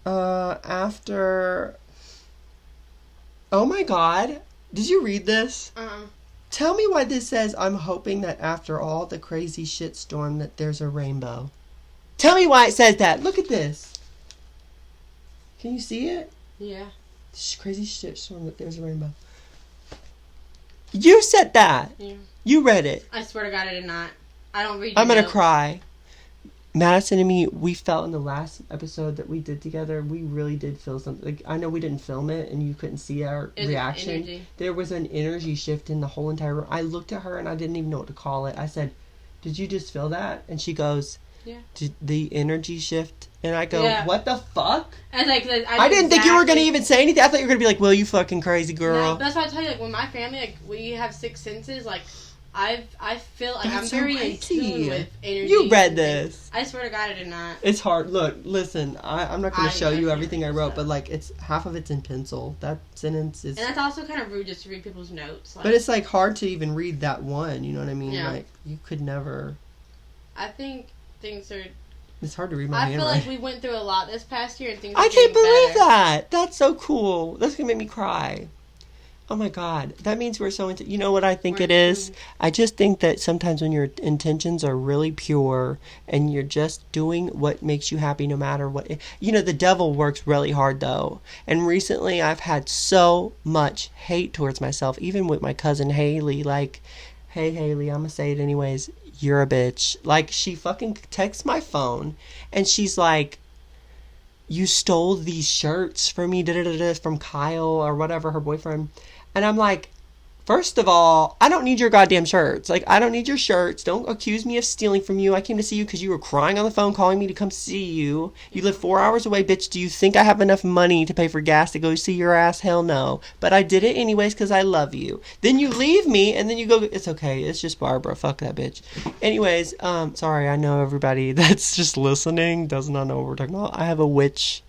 After. Oh my God! Did you read this? Tell me why this says, "I'm hoping that after all the crazy shitstorm that there's a rainbow." Tell me why it says that. Look at this. Can you see it? Yeah. Crazy shitstorm that there's a rainbow. You said that. Yeah. You read it. I swear to God, I did not. I don't read. I'm gonna cry. Madison and me, we felt in the last episode that we did together, we really did feel something. Like, I know we didn't film it and you couldn't see our reaction. There was an energy shift in the whole entire room. I looked at her and I didn't even know what to call it. I said, "Did you just feel that?" And she goes, "Yeah." Did the energy shift? And I go, "What the fuck?" And like, I didn't think you were going to even say anything. I thought you were going to be like, "Well, you fucking crazy girl." No, that's why I tell you, like, when my family, like, we have six senses, like, I feel like I'm very in tune with energy. You read this. I swear to God, I did not. It's hard. Look, listen, I'm not going to show you everything I wrote, but, like, it's half of it's in pencil. That sentence is... And that's also kind of rude just to read people's notes. Like, but it's, like, hard to even read that one, you know what I mean? Yeah. Like, you could never... I think things are... It's hard to read my handwriting. I feel like we went through a lot this past year and things I can't believe that! That's so cool. That's going to make me cry. Oh my God, that means we're so into... You know what I think it is? I just think that sometimes when your intentions are really pure and you're just doing what makes you happy no matter what... You know, the devil works really hard though. And recently I've had so much hate towards myself, even with my cousin Haley. Like, hey Haley, I'm gonna say it anyways, you're a bitch. Like, she fucking texts my phone and she's like, "You stole these shirts from me, from Kyle," or whatever, her boyfriend. And I'm like, first of all, I don't need your goddamn shirts. Like, I don't need your shirts. Don't accuse me of stealing from you. I came to see you because you were crying on the phone calling me to come see you. You live 4 hours away, bitch. Do you think I have enough money to pay for gas to go see your ass? Hell no. But I did it anyways because I love you. Then you leave me and then you go, "It's okay. It's just Barbara. Fuck that bitch." Anyways, sorry. I know everybody that's just listening does not know what we're talking about. I have a witch.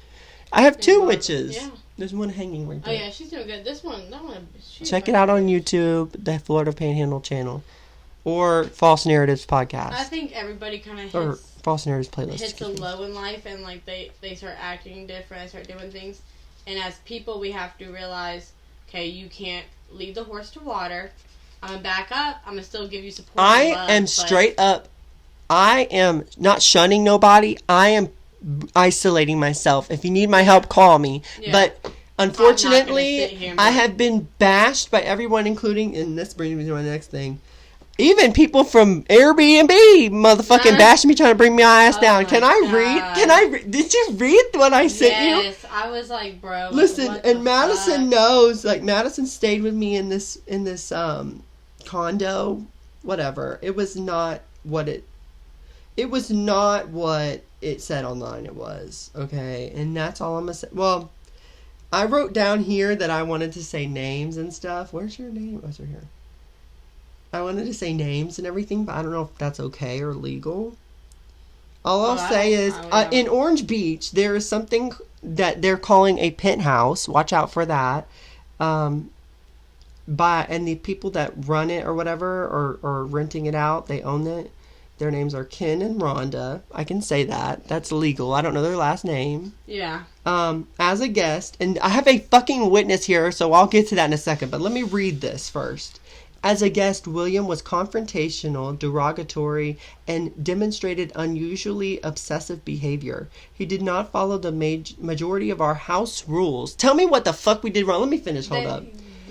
I have two witches. Yeah. There's one hanging right there. Oh yeah, she's doing good. That one. Check it out on YouTube, the Florida Panhandle channel, or False Narratives podcast. I think everybody kind of or False Narratives playlist hits a low in life, and like they start acting different, they start doing things, and as people, we have to realize, okay, you can't lead the horse to water. I'm gonna back up. I'm gonna still give you support. I am straight up. I am not shunning nobody. I am isolating myself. If you need my help, call me. Yeah. But unfortunately, I have been bashed by everyone, including, and this brings me to my next thing, even people from Airbnb motherfucking bashing me, trying to bring my ass down. Can I read? Can I read? Did you read what I sent you? Yes, I was like, bro. Listen, and Madison knows, like, Madison stayed with me in this condo, whatever. It was not what it said online it was, okay? And that's all I'm gonna say. Well, I wrote down here that I wanted to say names and stuff. Where's your name? Oh, it's right here. I wanted to say names and everything, but I don't know if that's okay or legal. All I'll say is, in Orange Beach, there is something that they're calling a penthouse. Watch out for that. And the people that run it or whatever, or renting it out, they own it. Their names are Ken and Rhonda. I can say that. That's legal. I don't know their last name. Yeah. As a guest, and I have a fucking witness here, so I'll get to that in a second, but let me read this first. As a guest, William was confrontational, derogatory, and demonstrated unusually obsessive behavior. He did not follow the majority of our house rules. Tell me what the fuck we did wrong. Let me finish. Hold up.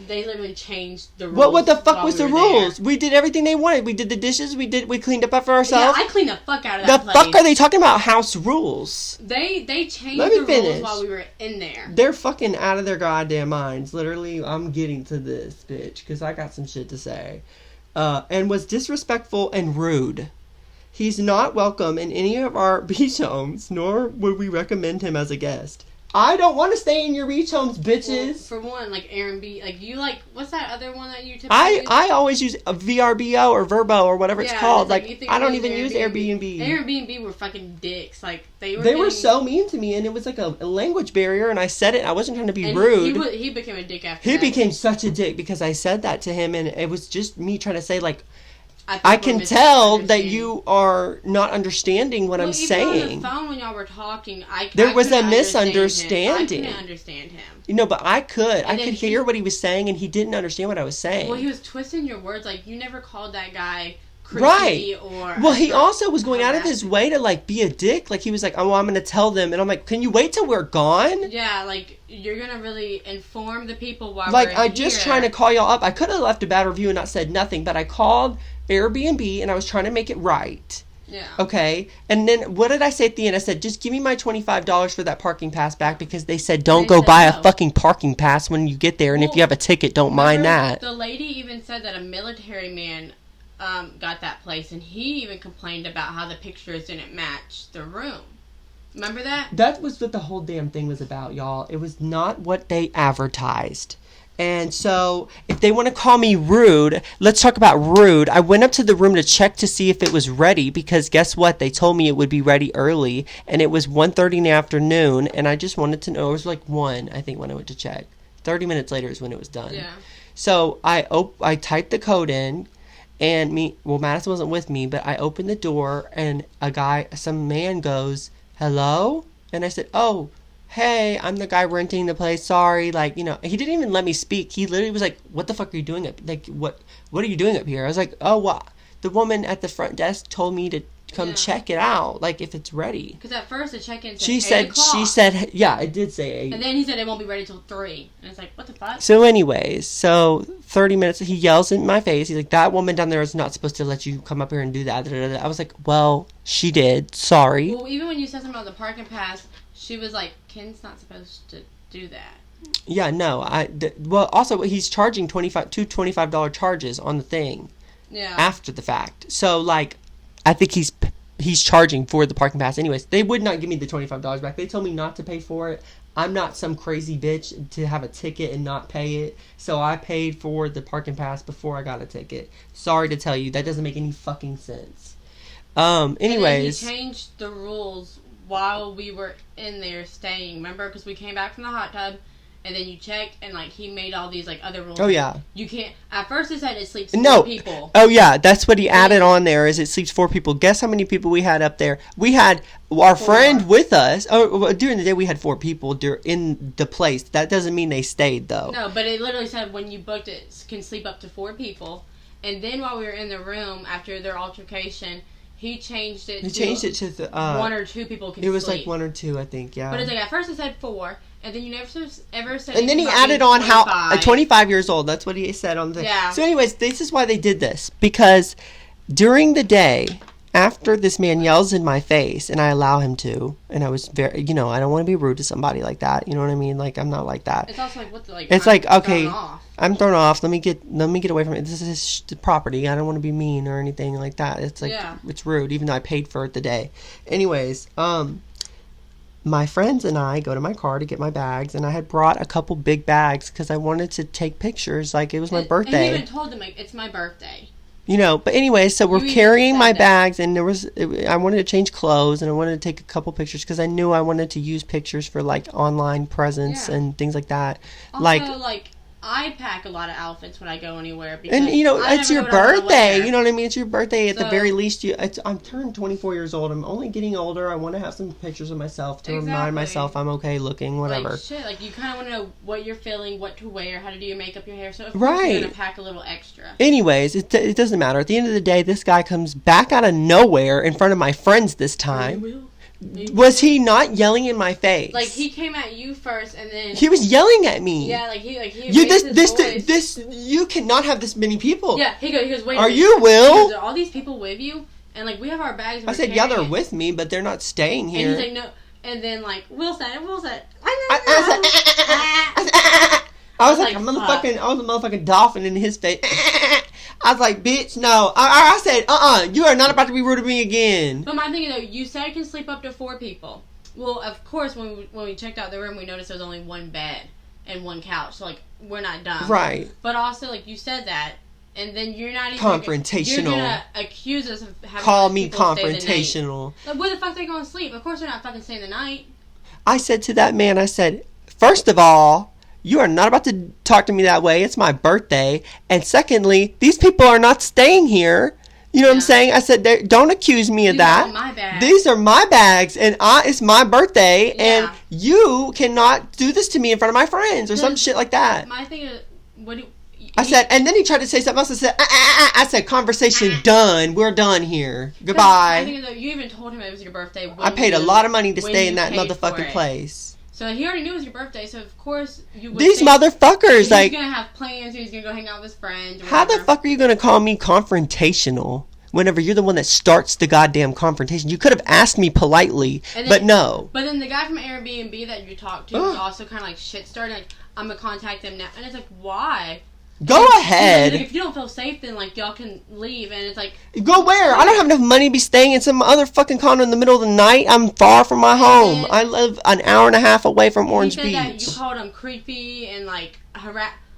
They literally changed the rules. What the fuck was the rules? We did everything they wanted. We did the dishes. We cleaned up after ourselves. Yeah, I cleaned the fuck out of that place. The fuck are they talking about house rules? They changed the rules while we were in there. They're fucking out of their goddamn minds. Literally, I'm getting to this, bitch, because I got some shit to say. And was disrespectful and rude. He's not welcome in any of our beach homes, nor would we recommend him as a guest. I don't want to stay in your beach homes, bitches. Well, for one, like Airbnb, like you like, what's that other one that you typically use? I always use a VRBO or Verbo or whatever it's called. Like I don't even use Airbnb. Airbnb were fucking dicks. Like they were so mean to me, and it was like a language barrier. And I said it. I wasn't trying to be rude. He became a dick after. He became such a dick because I said that to him, and it was just me trying to say like. I can tell that you are not understanding what I'm saying. On the phone when y'all were talking, there was a misunderstanding. I couldn't understand him. You know, but I could. I could hear what he was saying, and he didn't understand what I was saying. Well, he was twisting your words. Like, you never called that guy right. Well, he also was going out of his way to, like, be a dick. Like, he was like, oh, well, I'm going to tell them. And I'm like, can you wait till we're gone? Yeah, like, you're going to really inform the people while we're here. I'm just trying to call y'all up. I could have left a bad review and not said nothing, but I called Airbnb and I was trying to make it right. Yeah. Okay. And then what did I say at the end? I said, just give me my $25 for that parking pass back, because they said don't go buy a fucking parking pass when you get there. And if you have a ticket, don't mind that. The lady even said that a military man got that place, and he even complained about how the pictures didn't match the room. Remember that? That was what the whole damn thing was about, y'all. It was not what they advertised. And so, if they want to call me rude, let's talk about rude. I went up to the room to check to see if it was ready, because guess what? They told me it would be ready early, and it was 1:30 in the afternoon, and I just wanted to know. It was like 1, I think, when I went to check. 30 minutes later is when it was done. Yeah. So, I typed the code in, and Madison wasn't with me, but I opened the door, and some man goes, hello? And I said, oh, hey, I'm the guy renting the place, sorry, like, you know, he didn't even let me speak. He literally was like, what the fuck are you doing up, like, what are you doing up here? I was like, oh, well, the woman at the front desk told me to come check it out, like, if it's ready. Because at first the check-in said she said, yeah, it did say 8. And then he said it won't be ready till 3. And it's like, what the fuck? So anyways, 30 minutes, he yells in my face. He's like, that woman down there is not supposed to let you come up here and do that. I was like, well, she did. Sorry. Well, even when you said something about the parking pass, she was like, Ken's not supposed to do that. Yeah, no. Well, also, he's charging two $25 charges on the thing. Yeah. After the fact. So, like, I think he's charging for the parking pass. Anyways, they would not give me the $25 back. They told me not to pay for it. I'm not some crazy bitch to have a ticket and not pay it. So I paid for the parking pass before I got a ticket. Sorry to tell you, that doesn't make any fucking sense. Anyways. And then he changed the rules while we were in there staying. Remember? Because we came back from the hot tub. And then you checked, and, like, he made all these, like, other rules. Oh, yeah. You can't... At first, it said it sleeps 4 people. Oh, yeah. That's what he added on there, is it sleeps 4 people. Guess how many people we had up there? We had our 4. Friend with us. Oh, during the day, we had 4 people in the place. That doesn't mean they stayed, though. No, but it literally said when you booked it, can sleep up to 4 people. And then while we were in the room, after their altercation... He changed it to 1 or 2 people can sleep. It was like 1 or 2, I think, yeah. But it's like, at first it said 4, and then you never ever said... And then he added on 25 years old. That's what he said on the... Yeah. So anyways, this is why they did this. Because during the day, after this man yells in my face, and I allow him to, and I was very... You know, I don't want to be rude to somebody like that. You know what I mean? Like, I'm not like that. It's also like, what the... Like, it's like, okay... I'm thrown off. Let me get away from it. This is the property. I don't want to be mean or anything like that. It's like It's rude, even though I paid for it the day. Anyways, my friends and I go to my car to get my bags, and I had brought a couple big bags because I wanted to take pictures. Like, it was my birthday. And he even told them, like, it's my birthday. You know, but anyway, so we're You even carrying said my that. bags, and I wanted to change clothes, and I wanted to take a couple pictures because I knew I wanted to use pictures for like online presence Yeah. and things like that. Also, like, like I pack a lot of outfits when I go anywhere because and you know, I it's never your know what I wanna birthday. wear. You know what I mean? It's your birthday. At the So- very least, I'm turned 24 years old. I'm only getting older. I want to have some pictures of myself to Exactly. remind myself I'm okay looking, whatever. Like, shit, like you kind of want to know what you're feeling, what to wear, how to do your makeup, your hair. So of course Right. you're gonna pack a little extra. Anyways, it doesn't matter. At the end of the day, this guy comes back out of nowhere in front of my friends this time. Was he not yelling in my face? Like he came at you first, and then He was yelling at me. yeah, like he You raised his voice. this you cannot have this many people. Yeah, he goes, wait. a Are minute." you He Will? goes, "Are all these people with you?" And like we have our bags. And I we're said, yeah, they're carrying it. with me, but they're not staying And here. he's like, no. And then like Will said, I was like, like, I was a motherfucking dolphin in his face. I was like, bitch, no. I said, you are not about to be rude to me again. But my thing is though, you said it can sleep up to 4 people. Well, of course, when we checked out the room, we noticed there was only one bed and one couch. So like we're not dumb, Right. But also like you said that, and then you're not even Confrontational. You're gonna accuse us of having Call those me people stay the night. confrontational. Like where the fuck they gonna sleep? Of course they're not fucking staying the night. I said to that man, I said, first of all, you are not about to talk to me that way. It's my birthday. And secondly, these people are not staying here. You know what I'm Yeah. saying? I said, don't accuse me of These are that. all my bags. These are my bags, and it's my birthday, and Yeah. you cannot do this to me in front of my friends or some Because shit like that. My thing is, what do I said, and then he tried to say something else. I said, I said, conversation done. We're done here. I Goodbye. think you even told him it was your birthday. I paid a lot of money to when stay in you that paid for motherfucking it. place. So he already knew it was your birthday. So of course you would. These think motherfuckers, he's like, gonna have plans. He's gonna go hang out with his friends. Or how the whatever. fuck are you going to call me confrontational whenever you're the one that starts the goddamn confrontation? You could have asked me politely, And then- but no. But then the guy from Airbnb that you talked to was Ugh. also kind of like shit starting. Like I'm gonna contact them now, and it's like why? Go He's like, ahead. if you don't feel safe, then like y'all can leave. And it's like Go where? I don't have enough money to be staying in some other fucking condo in the middle of the night. I'm far from my home. then- I live an hour and a half away from Orange he said that Beach. you called him creepy and like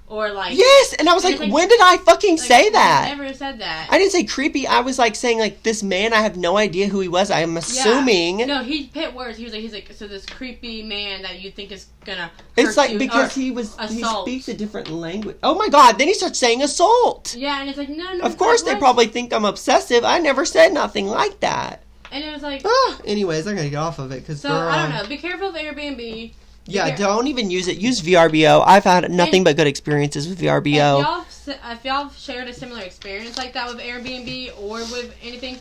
or like Yes, and I was And like, it's like- when did I fucking like, say you that? Never said that. I didn't say creepy. I was like saying like this man. I have no idea who he was. I am assuming. No, he put words. He's like, so this creepy man that you think is gonna. It's hurt like you, because or he assault. speaks a different language. Oh my god! Then he starts saying assault. Yeah, and it's like no. Of course, they what? probably think I'm obsessive. I never said nothing like that. And it was like. Anyways, I gotta get off of it because So I don't know. Be careful of Airbnb. Yeah, Be don't even use it. Use VRBO. I've had nothing but good experiences with VRBO. If y'all shared a similar experience like that with Airbnb or with anything,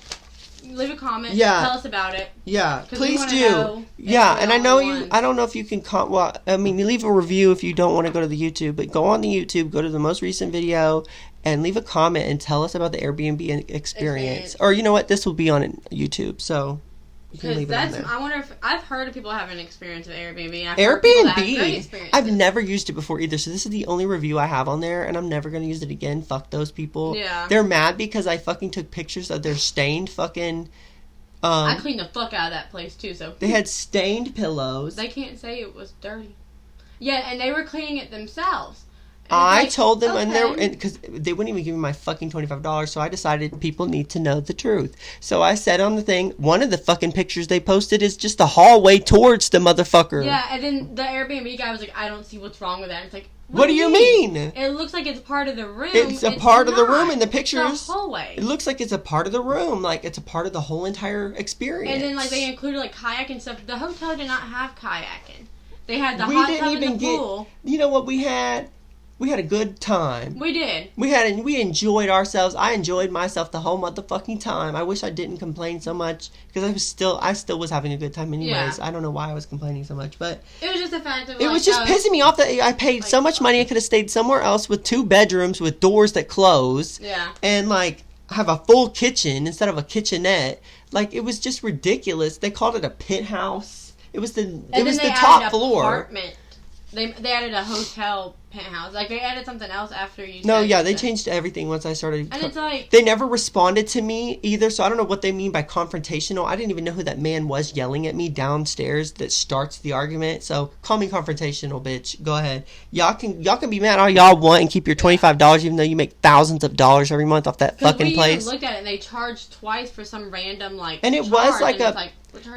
leave a comment. Yeah. Tell us about it. Yeah, 'Cause we please wanna do. know if Yeah, we're and the I know only you. ones. I don't know if you can. Well, I mean, you leave a review if you don't want to go to the YouTube, but go on the YouTube, go to the most recent video, and leave a comment and tell us about the Airbnb experience. Or you know what? This will be on YouTube, so you can Because leave it on that's, there. I wonder if I've heard of people having an experience with Airbnb. And I've heard people that have great Airbnb. experiences. I've never used it before either, so this is the only review I have on there, and I'm never gonna use it again. Fuck those people. Yeah. They're mad because I fucking took pictures of their stained fucking. I cleaned the fuck out of that place too, so They had stained pillows. they can't say it was dirty. Yeah, and they were cleaning it themselves. And it's I like, told them, okay. because they wouldn't even give me my fucking $25, so I decided people need to know the truth. So I said on the thing, one of the fucking pictures they posted is just the hallway towards the motherfucker. Yeah, and then the Airbnb guy was like, I don't see what's wrong with that. It's like, What do you mean? It looks like it's part of the room. It's a part of the room in the It's pictures. a hallway. It looks like it's a part of the room, like it's a part of the whole entire experience. And then like they included like kayaking stuff. The hotel did not have kayaking. They had the We hot didn't tub even and the get- pool. You know what we had? We had a good time. We did. We enjoyed ourselves. I enjoyed myself the whole motherfucking time. I wish I didn't complain so much because I still was having a good time anyways. Yeah. I don't know why I was complaining so much, but It was just the fact of it like, was just how- pissing me off that I paid so much money. I could have stayed somewhere else with 2 bedrooms with doors that close Yeah. and like have a full kitchen instead of a kitchenette. Like it was just ridiculous. They called it a penthouse. It was the And then they top added floor. apartment. They added a hotel penthouse. Like, they added something else after you No, said yeah, they that. changed everything once I started. And it's like... They never responded to me either, so I don't know what they mean by confrontational. I didn't even know who that man was yelling at me downstairs that starts the argument. So call me confrontational, bitch. Go ahead. Y'all can be mad all y'all want and keep your $25 even though you make thousands of dollars every month off that fucking place. We even looked at it and they charged twice for some random and it was like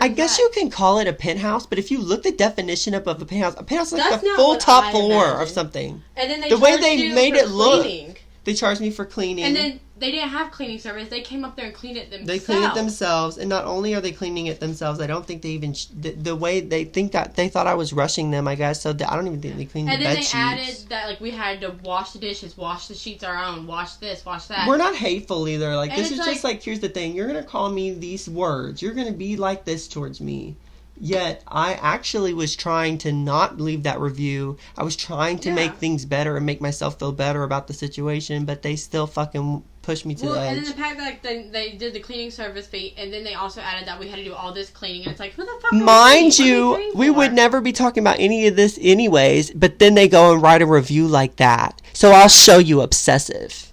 I guess that? you can call it a penthouse, but if you look the definition up of a penthouse is like That's the not full what top I floor imagined. of something. And then the way they made it cleaning. look, they charged me for cleaning. And then they didn't have cleaning service. They came up there and cleaned it themselves. They clean it themselves, and not only are they cleaning it themselves, I don't think they even the way they think that they thought I was rushing them. I guess so. I don't even think they cleaned the bed sheets. And then they added that like we had to wash the dishes, wash the sheets our own, wash this, wash that. We're not hateful either. Like, and this is just like, here's the thing: you're gonna call me these words. You're gonna be like this towards me. Yet, I actually was trying to not leave that review. I was trying to make things better and make myself feel better about the situation, but they still fucking pushed me to the edge. And then the fact that like, they did the cleaning service fee, and then they also added that we had to do all this cleaning, and it's like, who the fuck Mind you, we would never be talking about any of this anyways, but then they go and write a review like that. So I'll show you obsessive.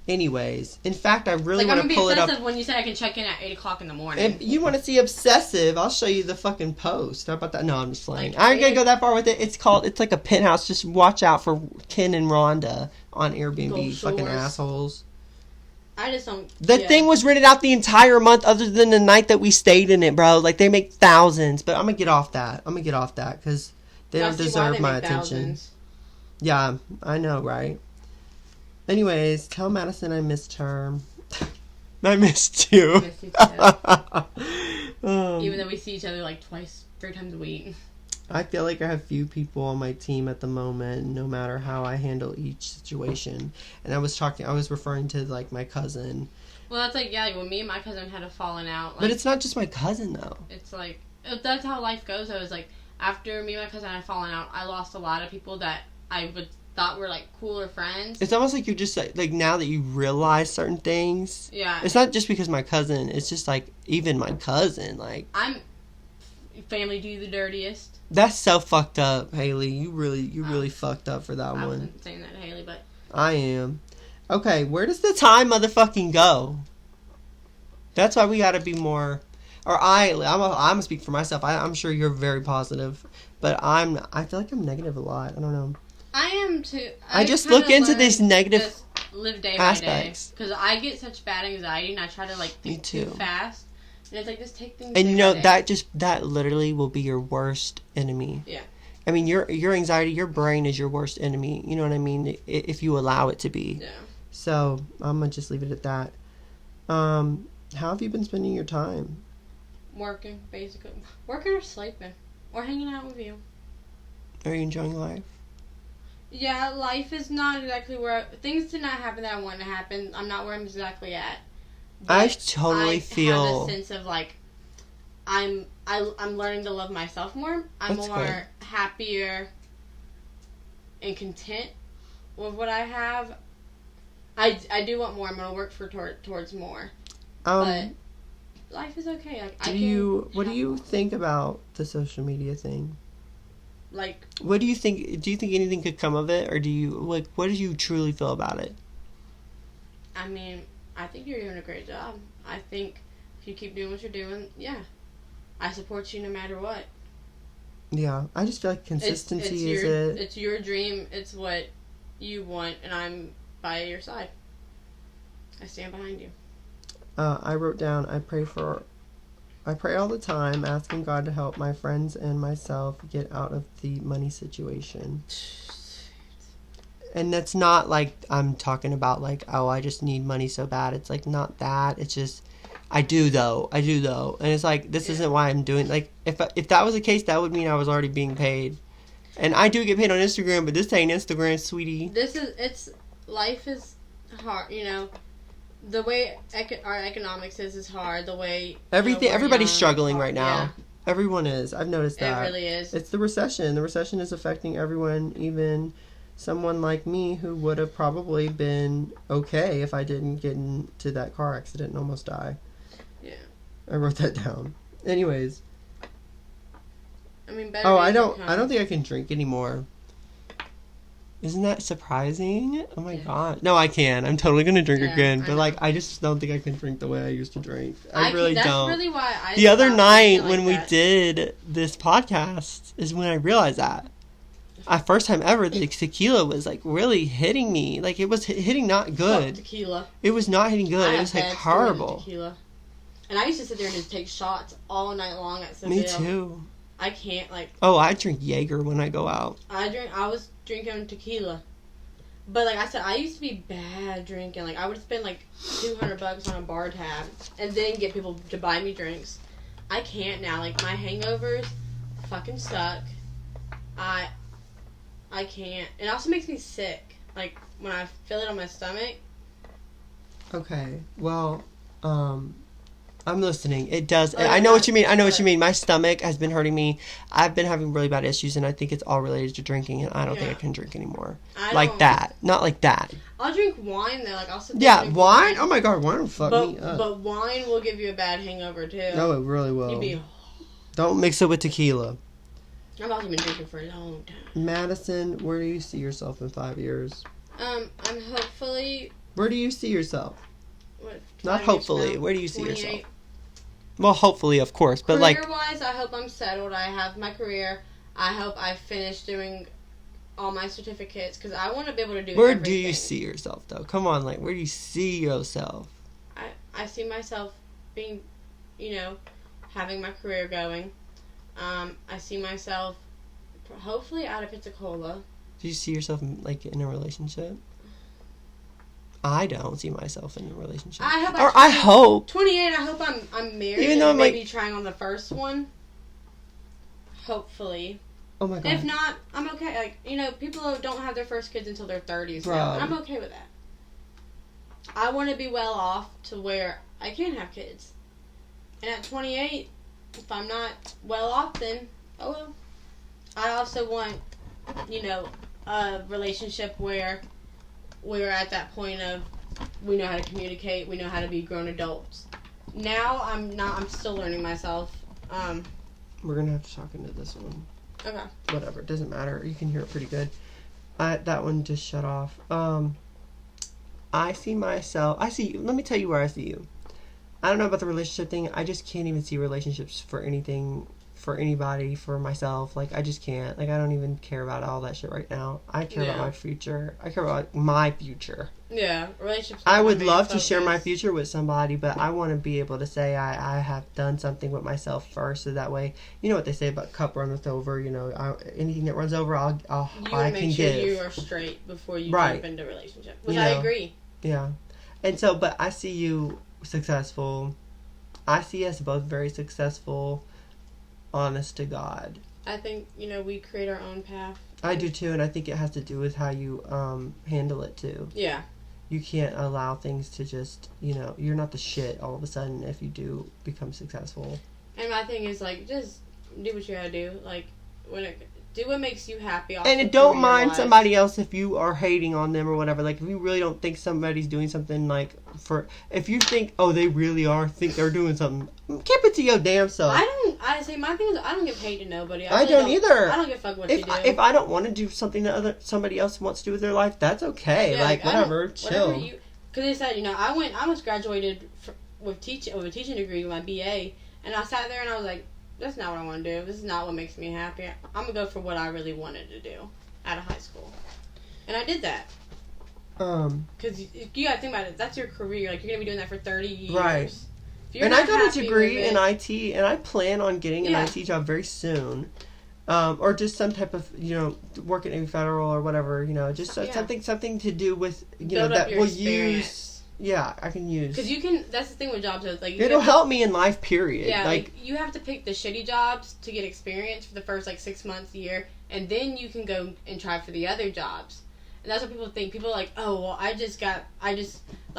Anyways, in fact, I really want to pull it up. I'm obsessive when you said I can check in at 8 o'clock in the morning. If you want to see obsessive, I'll show you the fucking post. How about that? No, I'm just playing. Like, I ain't gonna go that far with it. It's like a penthouse. Just watch out for Ken and Rhonda on Airbnb. Fucking assholes. I just don't. The thing was rented out the entire month, other than the night that we stayed in it, bro. Like, they make thousands, but I'm gonna get off that. Because they don't deserve my attention. Thousands. Yeah, I know, right? Anyways, tell Madison I missed her. I missed you. Even though we see each other like 3 times a week. I feel like I have few people on my team at the moment, no matter how I handle each situation. And I was referring to like my cousin. Well, that's like, yeah, like when me and my cousin had a falling out. Like, but it's not just my cousin, though. It's like, that's how life goes. I was like, after me and my cousin had fallen out, I lost a lot of people that I thought were like cooler friends. It's almost like you're just like now that you realize certain things. Yeah. It's not just because my cousin. It's just like even my cousin. Like, I'm family do the dirtiest. That's so fucked up, Haley. You really fucked up for that one. I wasn't saying that to Haley, but I am. Okay, where does the time motherfucking go? That's why we gotta be more. Or I'm gonna speak for myself. I'm sure you're very positive, but I feel like I'm negative a lot. I don't know. I am too. I just look into these negative live day aspects because I get such bad anxiety and I try to like think too fast, and it's like just take things. And you know that literally will be your worst enemy. Yeah. I mean, your anxiety, your brain is your worst enemy. You know what I mean? If you allow it to be. Yeah. So I'm gonna just leave it at that. How have you been spending your time? Working, basically. Working or sleeping. Or hanging out with you. Are you enjoying life? Yeah, life is not exactly where... Things did not happen that I wanted to happen. I'm not where I'm exactly at. I totally feel... I have a sense of, like... I'm learning to love myself more. I'm That's more good. Happier and content with what I have. I do want more. I'm going to work towards more. But... life is okay. Like, what do you think about the social media thing? Like, what do you think? Do you think anything could come of it, or do you what do you truly feel about it? I mean, I think you're doing a great job. I think if you keep doing what you're doing, yeah, I support you no matter what. Yeah, I just feel like consistency is it. It's your dream. It's what you want, and I'm by your side. I stand behind you. I wrote down, I pray all the time, asking God to help my friends and myself get out of the money situation. And that's not like I'm talking about like, oh, I just need money so bad. It's like not that. It's just, I do though. And it's like, this isn't why I'm doing, like, if that was the case, that would mean I was already being paid. And I do get paid on Instagram, but this ain't Instagram, sweetie. Life is hard, you know. The way our economics is hard. The way everybody's struggling right now. Yeah. Everyone is. I've noticed that. It really is. It's the recession. The recession is affecting everyone, even someone like me who would have probably been okay if I didn't get into that car accident and almost die. Yeah. I wrote that down. Anyways. I mean, better. I don't think I can drink anymore. Isn't that surprising? Oh my god. No, I can. I'm totally gonna drink again. But I just don't think I can drink the way I used to drink. I really don't. That's really why I The other night like when we did this podcast is when I realized that. First time ever, the tequila was really hitting me. It was hitting not good. Fuck tequila. It was not hitting good. It was horrible. Tequila. And I used to sit there and just take shots all night long at Seville. Me too. I can't Oh, I drink Jaeger when I go out. I was drinking tequila, but I said, I used to be bad drinking. I would spend $200 on a bar tab and then get people to buy me drinks. I can't now. My hangovers fucking suck. I can't. It also makes me sick. When I feel it on my stomach. Okay. Well, I'm listening. It does. I know what you mean. I know what you mean. My stomach has been hurting me. I've been having really bad issues, and I think it's all related to drinking, and I don't think I can drink anymore. That. Not like that. I'll drink wine, though. I'll sit there and drink wine? Oh, my God. Wine will fuck me up. But wine will give you a bad hangover, too. No, it really will. Don't mix it with tequila. I've also been drinking for a long time. Madison, where do you see yourself in 5 years? I'm hopefully... Where do you see yourself? What, not hopefully. Where do you see 28? Yourself? Well, hopefully, of course, but career-wise, I hope I'm settled. I have my career. I hope I finish doing all my certificates because I want to be able to do. Where everything. do you see yourself, though? Come on, where do you see yourself? I see myself being, having my career going. I see myself hopefully out of Pensacola. Do you see yourself in a relationship? I don't see myself in a relationship. I hope. 28. I hope I'm married. Even though I'm maybe trying on the first one. Hopefully. Oh my God. If not, I'm okay. People don't have their first kids until their 30s. Now, and I'm okay with that. I want to be well off to where I can have kids. And at 28, if I'm not well off, then oh well. I also want, a relationship where we're at that point of we know how to communicate, we know how to be grown adults. Now I'm still learning myself. We're gonna have to talk into this one. Okay. Whatever, it doesn't matter. You can hear it pretty good. That one just shut off. I see myself. Let me tell you where I see you. I don't know about the relationship thing. I just can't even see relationships for anything, for anybody, for myself. I just can't. I don't even care about all that shit right now. I care about my future. I care about my future. Yeah, relationships. I would love to share my future with somebody, but I want to be able to say I have done something with myself first, so that way, you know what they say about cup runneth over. Anything that runs over, I can give. You are straight before you jump into a relationship, which I agree. Yeah, and so, but I see you successful. I see us both very successful. Honest to God. I think, we create our own path. I do too, and I think it has to do with how you handle it too. Yeah. You can't allow things to just, you're not the shit all of a sudden if you do become successful. And my thing is, just do what you gotta do. Do what makes you happy. And don't mind somebody else if you are hating on them or whatever. If you really don't think somebody's doing something, if you think, oh, they really think they're doing something, keep it to your damn self. My thing is, I don't give hate to nobody. I don't either. I don't give a fuck what you do. If I don't want to do something that somebody else wants to do with their life, that's okay. Yeah, whatever, chill. Because they said, I was graduated with a teaching degree with my BA, and I sat there and I was like, that's not what I want to do. This is not what makes me happy. I'm going to go for what I really wanted to do out of high school. And I did that. Because you got to think about it. That's your career. You're going to be doing that for 30 years. Right. And I got a degree in IT, and I plan on getting an IT job very soon. Or just some type of, working in federal or whatever, just something to do with, that will use. Yeah, I can use. Because that's the thing with jobs. It'll help me in life, period. Yeah, you have to pick the shitty jobs to get experience for the first, 6 months, a year, and then you can go and try for the other jobs. And that's what people think. People are like, oh, well,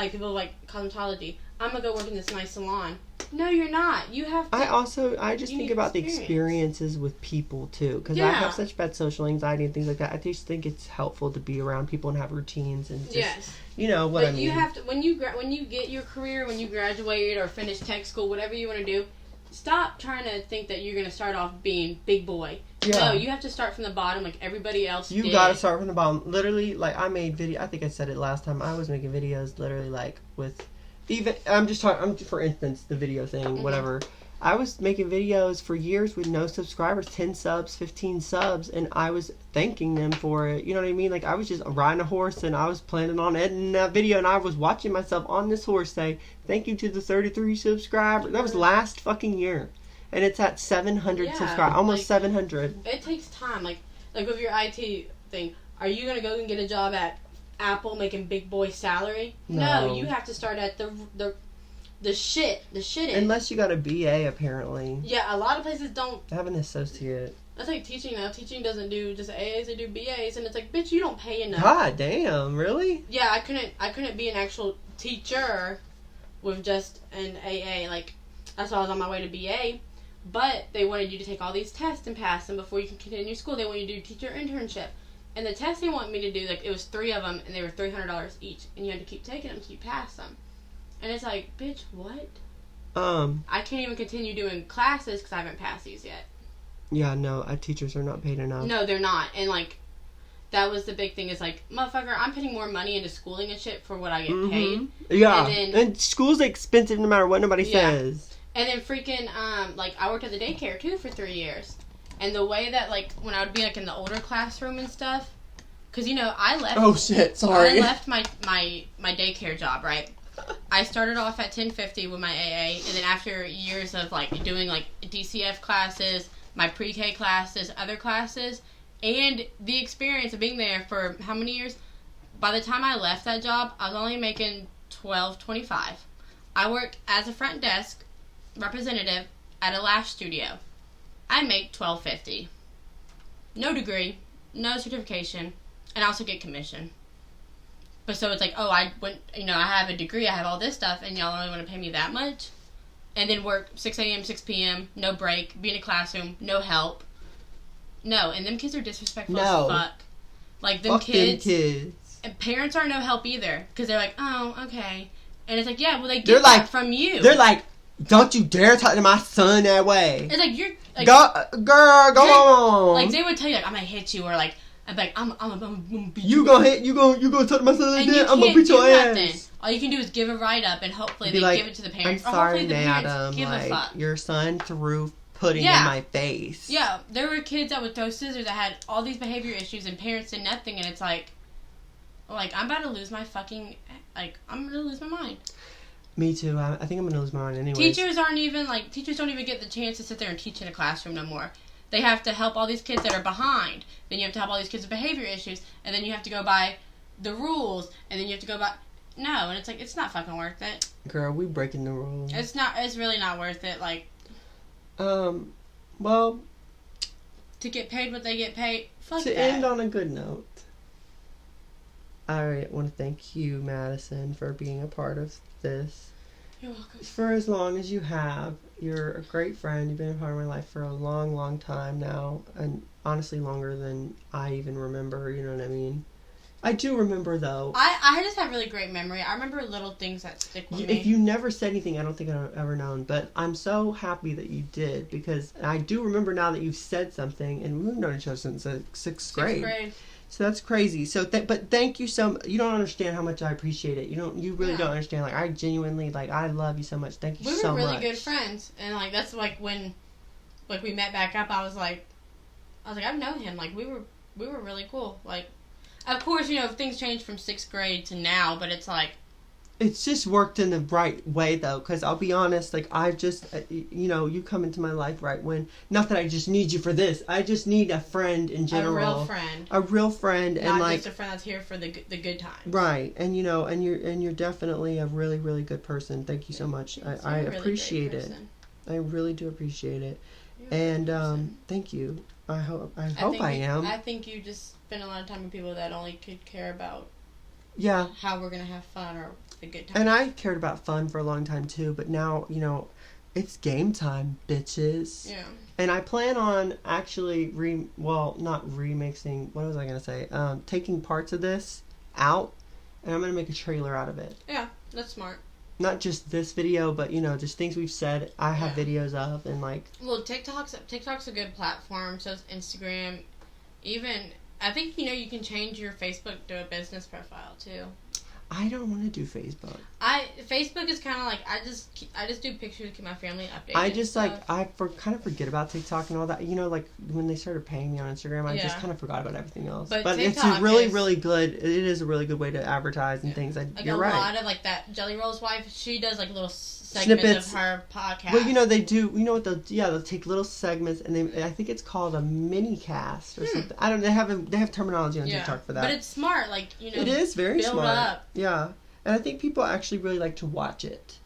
people like Cosmetology. I'm going to go work in this nice salon. No, you're not. You have to. I just think about the experiences with people, too. Because I have such bad social anxiety and things like that. I just think it's helpful to be around people and have routines and just, I mean. You have to, when you get your career, when you graduate or finish tech school, whatever you want to do, stop trying to think that you're going to start off being big boy. Yeah. No, you have to start from the bottom like everybody else You did. gotta start from the bottom. Literally, like, I made video. I think I said it last time. I was making videos literally, like, with... Even... for instance, the video thing, whatever. I was making videos for years with no subscribers. 10 subs, 15 subs. And I was thanking them for it. You know what I mean? Like, I was just riding a horse and I was planning on editing that video. And I was watching myself on this horse say, thank you to the 33 subscribers. That was last fucking year. And it's at 700 subscribers. Almost like, 700. It takes time. Like with your IT thing, are you going to go and get a job at Apple making big boy salary? No, you have to start at the shit. Unless you got a BA, apparently. Yeah, a lot of places don't. Have an associate. That's like teaching now. Teaching doesn't do just AAs, they do BAs. And it's like, bitch, you don't pay enough. God damn, really? Yeah, I couldn't be an actual teacher with just an AA. Like, that's why I was on my way to BA. But they wanted you to take all these tests and pass them before you can continue school. They want you to do teacher internship. And the tests they want me to do, like, it was 3 of them, and they were $300 each. And you had to keep taking them until you pass them. And it's like, bitch, what? I can't even continue doing classes because I haven't passed these yet. Yeah, no, teachers are not paid enough. No, they're not. And, like, that was the big thing is, like, motherfucker, I'm putting more money into schooling and shit for what I get paid. Yeah, and school's expensive no matter what nobody says. And then freaking, like, I worked at the daycare, too, for 3 years. And the way that, like, when I would be, like, in the older classroom and stuff, because, you know, I left... Oh, shit, sorry. I left my daycare job, right? I started off at $10.50 with my AA, and then after years of, like, doing, like, DCF classes, my pre-K classes, other classes, and the experience of being there for how many years? By the time I left that job, I was only making $12.25. I worked as a front desk representative at a lash studio. I make $12.50. No degree, no certification, and I also get commission. But so it's like, oh, I have a degree, I have all this stuff, and y'all only want to pay me that much? And then work 6 a.m., 6 p.m., no break, be in a classroom, no help. No, and them kids are disrespectful as fuck. Like, them kids. And parents are no help either, because they're like, oh, okay. And it's like, yeah, well, they get that from you. They're like, don't you dare talk to my son that way. It's like, you're... Like, girl, go on. Like, they would tell you, like, I'm gonna hit you, or like, I'm like, I'm gonna beat you. You gonna talk to my son like that? I'm gonna beat your ass. All you can do is give a write-up, and hopefully they give it to the parents. I'm sorry, or hopefully the madam. Parents give a fuck. Your son threw pudding in my face. Yeah, there were kids that would throw scissors that had all these behavior issues, and parents did nothing, and it's like, I'm about to lose my fucking, I'm gonna lose my mind. Me too. I think I'm gonna lose my mind anyway. Teachers don't even get the chance to sit there and teach in a classroom no more. They have to help all these kids that are behind. Then you have to help all these kids with behavior issues, and then you have to go by the rules, and then you have to go by... No, and it's like, it's not fucking worth it. Girl, we breaking the rules. It's really not worth it, like... Well... To get paid what they get paid, fuck that. To end on a good note, I want to thank you, Madison, for being a part of this. You're welcome. For as long as you have. You're a great friend. You've been a part of my life for a long, long time now. And honestly, longer than I even remember. You know what I mean? I do remember, though. I just have really great memory. I remember little things that stick with me. If you never said anything, I don't think I've ever known. But I'm so happy that you did. Because I do remember now that you've said something. And we've known each other since sixth grade. So that's crazy. So, but thank you so much. You don't understand how much I appreciate it. You really don't understand. Like, I genuinely, I love you so much. Thank you so much. We were really good friends. And, that's, when, we met back up, I was like, I've known him. We were really cool. Of course, things changed from 6th grade to now, but it's It's just worked in the right way, though, because I'll be honest, I've just, you come into my life right when, not that I just need you for this, I just need a friend in general. A real friend. Not just a friend that's here for the good times. Right, and you're definitely a really, really good person. Thank you so much. I appreciate it. I really do appreciate it. And, thank you. I hope I am. I think you just spend a lot of time with people that only could care about how we're going to have fun or a good time. And I cared about fun for a long time too, but now, it's game time, bitches. Yeah. And I plan on actually not remixing, what was I going to say? Taking parts of this out, and I'm going to make a trailer out of it. Yeah, that's smart. not just this video, but just things we've said. I have videos of, and like. Well, TikTok's a good platform. So is Instagram. Even I think you can change your Facebook to a business profile too. I don't want to do Facebook. Facebook is kind of like I just do pictures to keep my family updated. I just kind of forget about TikTok and all that. Like when they started paying me on Instagram, I just kind of forgot about everything else. But it's a really, really good. It is a really good way to advertise and things. You're right. A lot of like that Jelly Roll's wife. She does like little segments of her podcast. Well, they do. You know what they'll take little segments and I think it's called a mini cast or something. I don't. They have terminology on TikTok for that. But it's smart. Like it is very build smart. Up. Yeah, and I think people actually really like to watch it.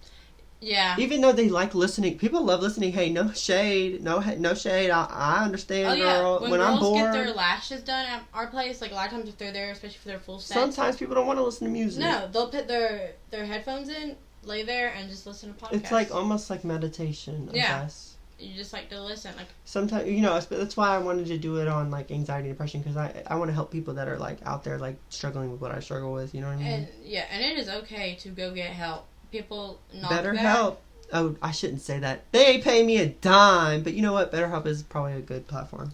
Yeah. Even though they like listening, people love listening. Hey, no shade, no shade. I understand, girl. When I'm bored. Girls get their lashes done at our place, like a lot of times if they're there, especially for their full set. Sometimes people don't want to listen to music. No, they'll put their headphones in, lay there, and just listen to podcasts. It's like almost like meditation, I guess. You just like to listen. Like sometimes, that's why I wanted to do it on like anxiety and depression, because I want to help people that are like out there like struggling with what I struggle with. You know what I mean? And it is okay to go get help. People not BetterHelp. Oh, I shouldn't say that. They ain't paying me a dime, but you know what? BetterHelp is probably a good platform.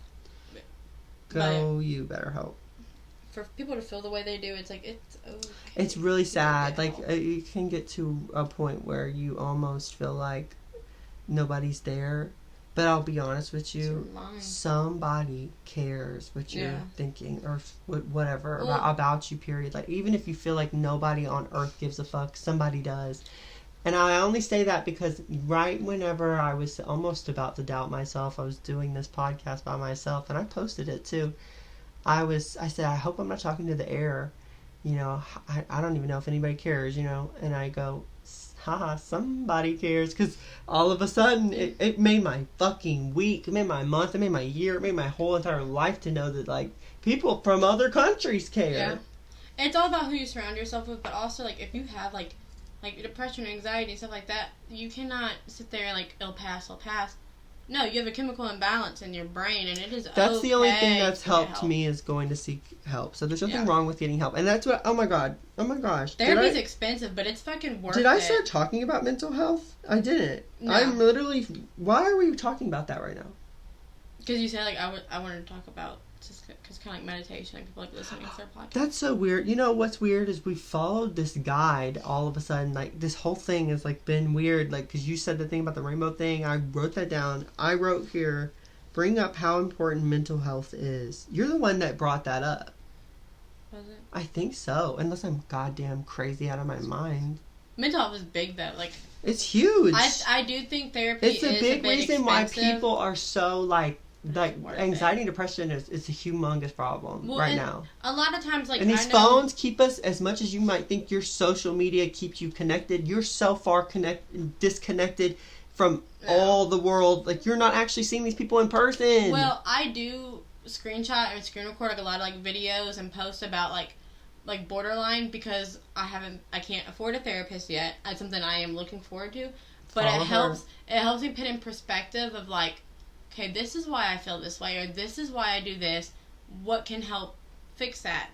You BetterHelp. For people to feel the way they do, it's like it's okay. It's really sad. Like it can get to a point where you almost feel like nobody's there. But I'll be honest with you, somebody cares what you're thinking or whatever about you, period. Like, even if you feel like nobody on earth gives a fuck, somebody does. And I only say that because right whenever I was almost about to doubt myself, I was doing this podcast by myself, and I posted it too. I said, I hope I'm not talking to the air. I don't even know if anybody cares, and I go, haha, somebody cares, because all of a sudden it made my fucking week, it made my month, it made my year, it made my whole entire life to know that like people from other countries care. Yeah. It's all about who you surround yourself with, but also like if you have like depression, anxiety, stuff like that, you cannot sit there and like it'll pass. No, you have a chemical imbalance in your brain, and it is That's the only thing that's helped me is going to seek help. So there's nothing wrong with getting help. And that's what, oh my gosh. Therapy's expensive, but it's fucking worth it. Did I start talking about mental health? I didn't. No. I'm literally, why are we talking about that right now? Because you said, like, I wanted to talk about, just because kind of like meditation, like people like listening to their podcast. That's so weird. You know what's weird is we followed this guide all of a sudden. Like, this whole thing has, like, been weird. Like, because you said the thing about the rainbow thing. I wrote that down. I wrote here, bring up how important mental health is. You're the one that brought that up. Was it? I think so. Unless I'm goddamn crazy out of my mind. Mental health is big, though. Like, it's huge. I do think therapy is a big reason expensive. why people are so, like anxiety and depression is a humongous problem right now. A lot of times, like, and these phones keep us, as much as you might think your social media keeps you connected, you're so far disconnected from all the world. Like, you're not actually seeing these people in person. Well, I do screenshot and screen record like a lot of like videos and post about like borderline, because I can't afford a therapist yet. That's something I am looking forward to. But it helps me put in perspective of like, okay, this is why I feel this way, or this is why I do this. What can help fix that?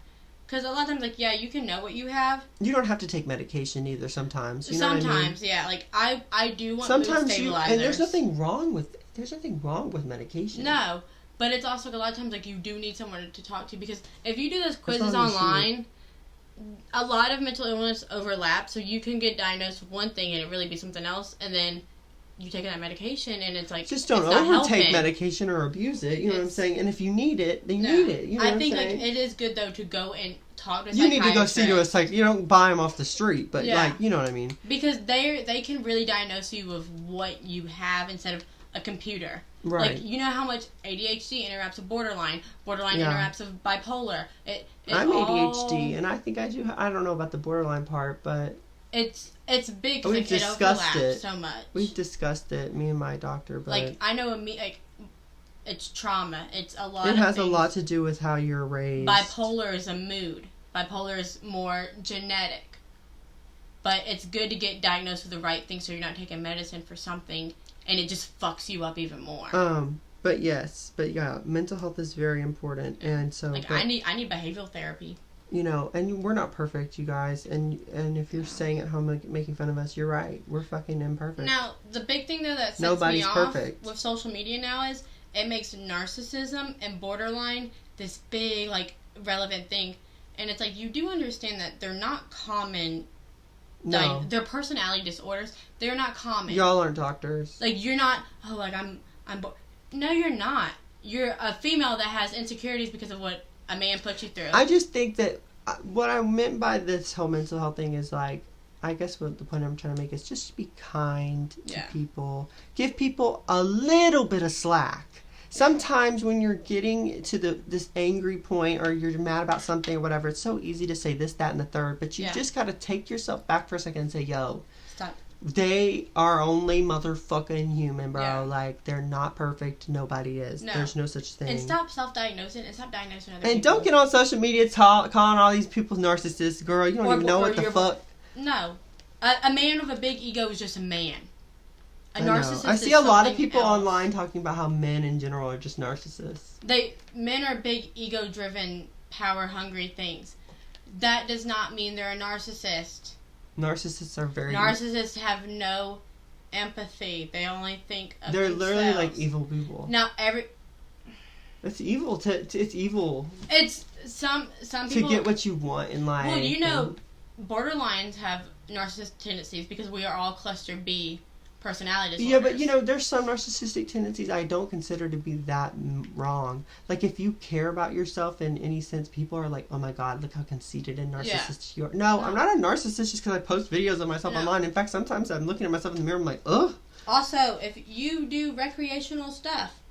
Because a lot of times, like, you can know what you have. You don't have to take medication either sometimes. You know what I mean? Yeah. Like, I do want mood stabilizers. And there's nothing wrong with medication. No. But it's also, a lot of times, like, you do need someone to talk to. Because if you do those quizzes online, a lot of mental illness overlaps. So you can get diagnosed with one thing and it really be something else. And then you take that medication and it's like, just don't overtake medication or abuse it. You know what I'm saying? And if you need it, then you need it. You know what I'm saying? I think like it is good though to go and talk to a psychiatrist. You need to go see to a psychiatrist. You don't buy them off the street, but like, you know what I mean? Because they can really diagnose you with what you have instead of a computer. Right. Like, you know how much ADHD interacts with borderline interacts with bipolar. I'm ADHD, and I think I do. I don't know about the borderline part, but it's big. We've discussed it so much. We've discussed it, me and my doctor. But like, I know it's trauma. It's a lot. It has a lot to do with how you're raised. Bipolar is a mood. Bipolar is more genetic. But it's good to get diagnosed with the right thing, so you're not taking medicine for something and it just fucks you up even more. But yeah, mental health is very important, and so I need behavioral therapy. you know, and we're not perfect, you guys. And if you're staying at home making fun of us, you're right. We're fucking imperfect. Now, the big thing, though, that sets Nobody's me off perfect. with social media now is it makes narcissism and borderline this big, like, relevant thing. And it's like, you do understand that they're not common. No. Like, their personality disorders, they're not common. Y'all aren't doctors. Like, you're not, oh, like, no, you're not. You're a female that has insecurities because of what a man puts you through. I just think that what I meant by this whole mental health thing is, like, I guess what the point I'm trying to make is just be kind to people. Give people a little bit of slack. Sometimes when you're getting to this angry point or you're mad about something or whatever, it's so easy to say this, that, and the third. But you just got to take yourself back for a second and say, yo, stop. They are only motherfucking human, bro. Yeah. Like, they're not perfect. Nobody is. No. There's no such thing. And stop self-diagnosing and stop diagnosing other and people. don't get on social media calling all these people narcissists. Girl, you don't even know what the fuck. No. A man with a big ego is just a man. A narcissist I see is a lot of something people else. online talking about how men in general are just narcissists. Men are big ego-driven, power-hungry things. That does not mean they're a narcissist. Narcissists are very... Narcissists have no empathy. They only think of They're themselves. literally like evil people. Now, It's evil it's evil. It's some people... To get what you want in life. Well, you know, borderlines have narcissistic tendencies because we are all cluster B personality disorders. Yeah, but you know, there's some narcissistic tendencies I don't consider to be that wrong. Like, if you care about yourself in any sense, people are like, oh my god, look how conceited and narcissistic you are. No, I'm not a narcissist just because I post videos of myself online. In fact, sometimes I'm looking at myself in the mirror, I'm like, ugh. Also, if you do recreational stuff,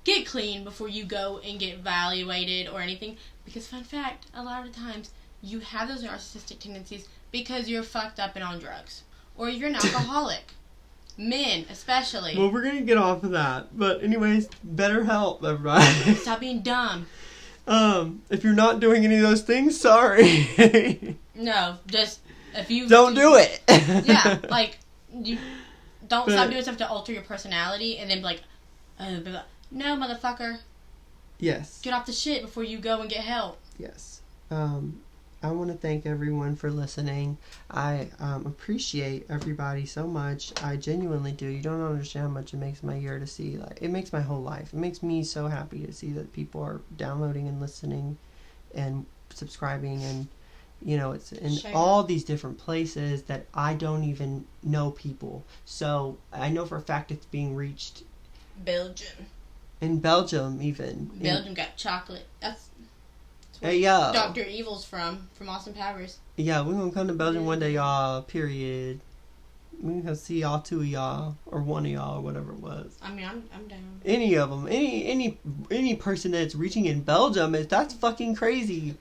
get clean before you go and get evaluated or anything. Because, fun fact, a lot of the times, you have those narcissistic tendencies because you're fucked up and on drugs. Or you're an alcoholic. Men, especially. Well, we're going to get off of that. But anyways, better help, everybody. Stop being dumb. If you're not doing any of those things, sorry. No, just, if you... Don't do it. Yeah, like, you don't stop doing stuff to alter your personality and then be like, oh, blah, blah. No, motherfucker. Yes. Get off the shit before you go and get help. Yes. I want to thank everyone for listening. I appreciate everybody so much. I genuinely do. You don't understand how much it makes my year to see. Like, it makes my whole life. It makes me so happy to see that people are downloading and listening and subscribing, and you know, it's in all these different places that I don't even know people. So I know for a fact it's being reached. Belgium. In Belgium, even. Belgium got chocolate. That's where yeah. Dr. Evil's from Austin Powers. Yeah, we're gonna come to Belgium one day, y'all. Period. We're gonna see all two of y'all, or one of y'all, or whatever it was. I mean, I'm down. Any of them, any person that's reaching in Belgium, that's fucking crazy.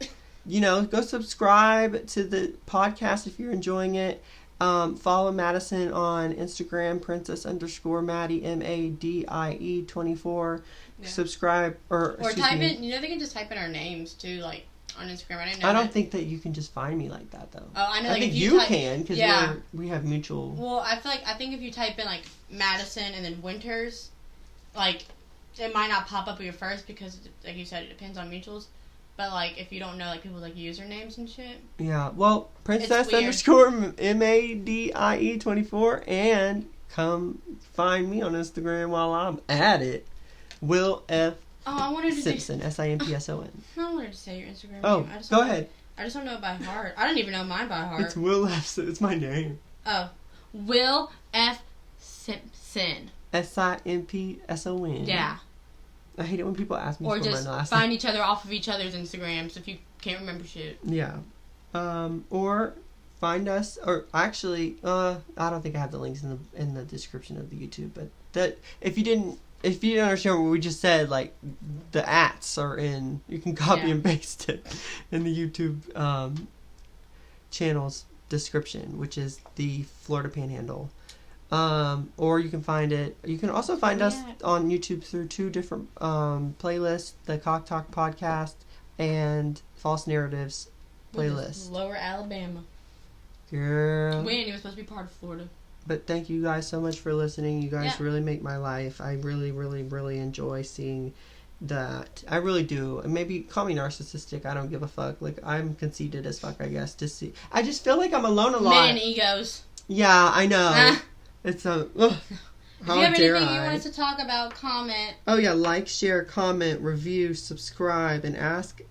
You know, go subscribe to the podcast if you're enjoying it. Follow Madison on Instagram, princess_Maddie, MADIE 24. Yeah. Subscribe or type in. You know, they can just type in our names too, like on Instagram. I didn't know. I don't think that you can just find me like that though. Oh, I know. I like, think if you can because we have mutual. Well, I think if you type in like Madison and then Winters, like it might not pop up with your first because, like you said, it depends on mutuals. But, like, if you don't know, like, people's, like, usernames and shit. Yeah. Well, princess_MADIE 24. And come find me on Instagram while I'm at it. Will F. I wanted to Simpson. SIMPSON. I wanted to say your Instagram name. Oh, go ahead. I just don't know it by heart. I don't even know mine by heart. It's Will F. It's my name. Oh. Will F. Simpson. SIMPSON. Yeah. I hate it when people ask me or for my last name. Or just find each other off of each other's Instagrams if you can't remember shit. Yeah. Or find us, or actually, I don't think I have the links in the description of the YouTube, but that if you didn't understand what we just said, like the ats are in, you can copy and paste it in the YouTube channel's description, which is the Florida Panhandle. Or you can find it. You can also find us on YouTube through two different playlists: the Cock Talk podcast and False Narratives playlist. Lower Alabama. Girl. We ain't even supposed to be part of Florida. But thank you guys so much for listening. You guys really make my life. I really, really, really enjoy seeing that. I really do. And maybe call me narcissistic. I don't give a fuck. Like, I'm conceited as fuck, I guess. I just feel like I'm alone a lot. Men egos. Yeah, I know. It's a... Ugh. If you have anything you want us to talk about, comment. Oh, yeah. Like, share, comment, review, subscribe, and ask...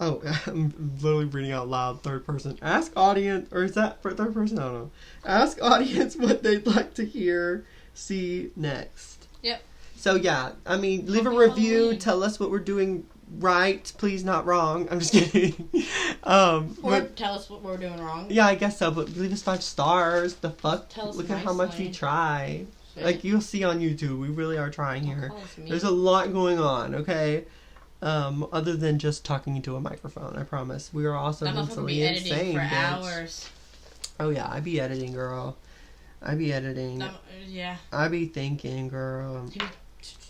Oh, I'm literally reading out loud, third person. Ask audience... Or is that for third person? I don't know. Ask audience what they'd like to hear, see next. Yep. So, yeah. I mean, leave a review. Tell us what we're doing right. Please, not wrong. I'm just kidding. Or tell us what we're doing wrong. Yeah, I guess so. But leave us 5 stars. The fuck? Tell us Look at how much we try. Like, you'll see on YouTube, we really are trying here. There's a lot going on, okay? Other than just talking into a microphone, I promise. We are also mentally insane, for bitch. Hours. Oh, yeah, I be editing, girl. I be editing. Yeah. I be thinking, girl.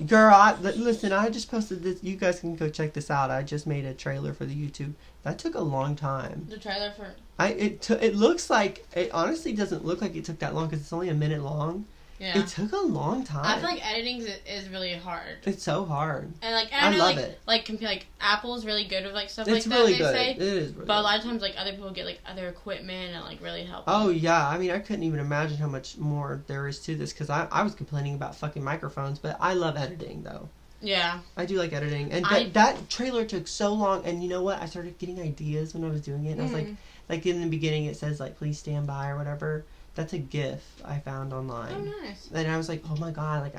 Girl, listen, I just posted this. You guys can go check this out. I just made a trailer for the YouTube. That took a long time. The trailer for... It looks like... It honestly doesn't look like it took that long because it's only a minute long. Yeah. It took a long time. I feel like editing is really hard. It's so hard. And like I know, love like, it. Like Apple's really good with like stuff it's like really that. Good. They say. It is really but good. a lot of times like other people get like other equipment and like really help. Oh yeah, I mean I couldn't even imagine how much more there is to this because I was complaining about fucking microphones, but I love editing though. Yeah. I do like editing, and that trailer took so long. And you know what? I started getting ideas when I was doing it. And I was like in the beginning it says like please stand by or whatever. That's a GIF I found online. Oh, nice. And I was like, oh my god, like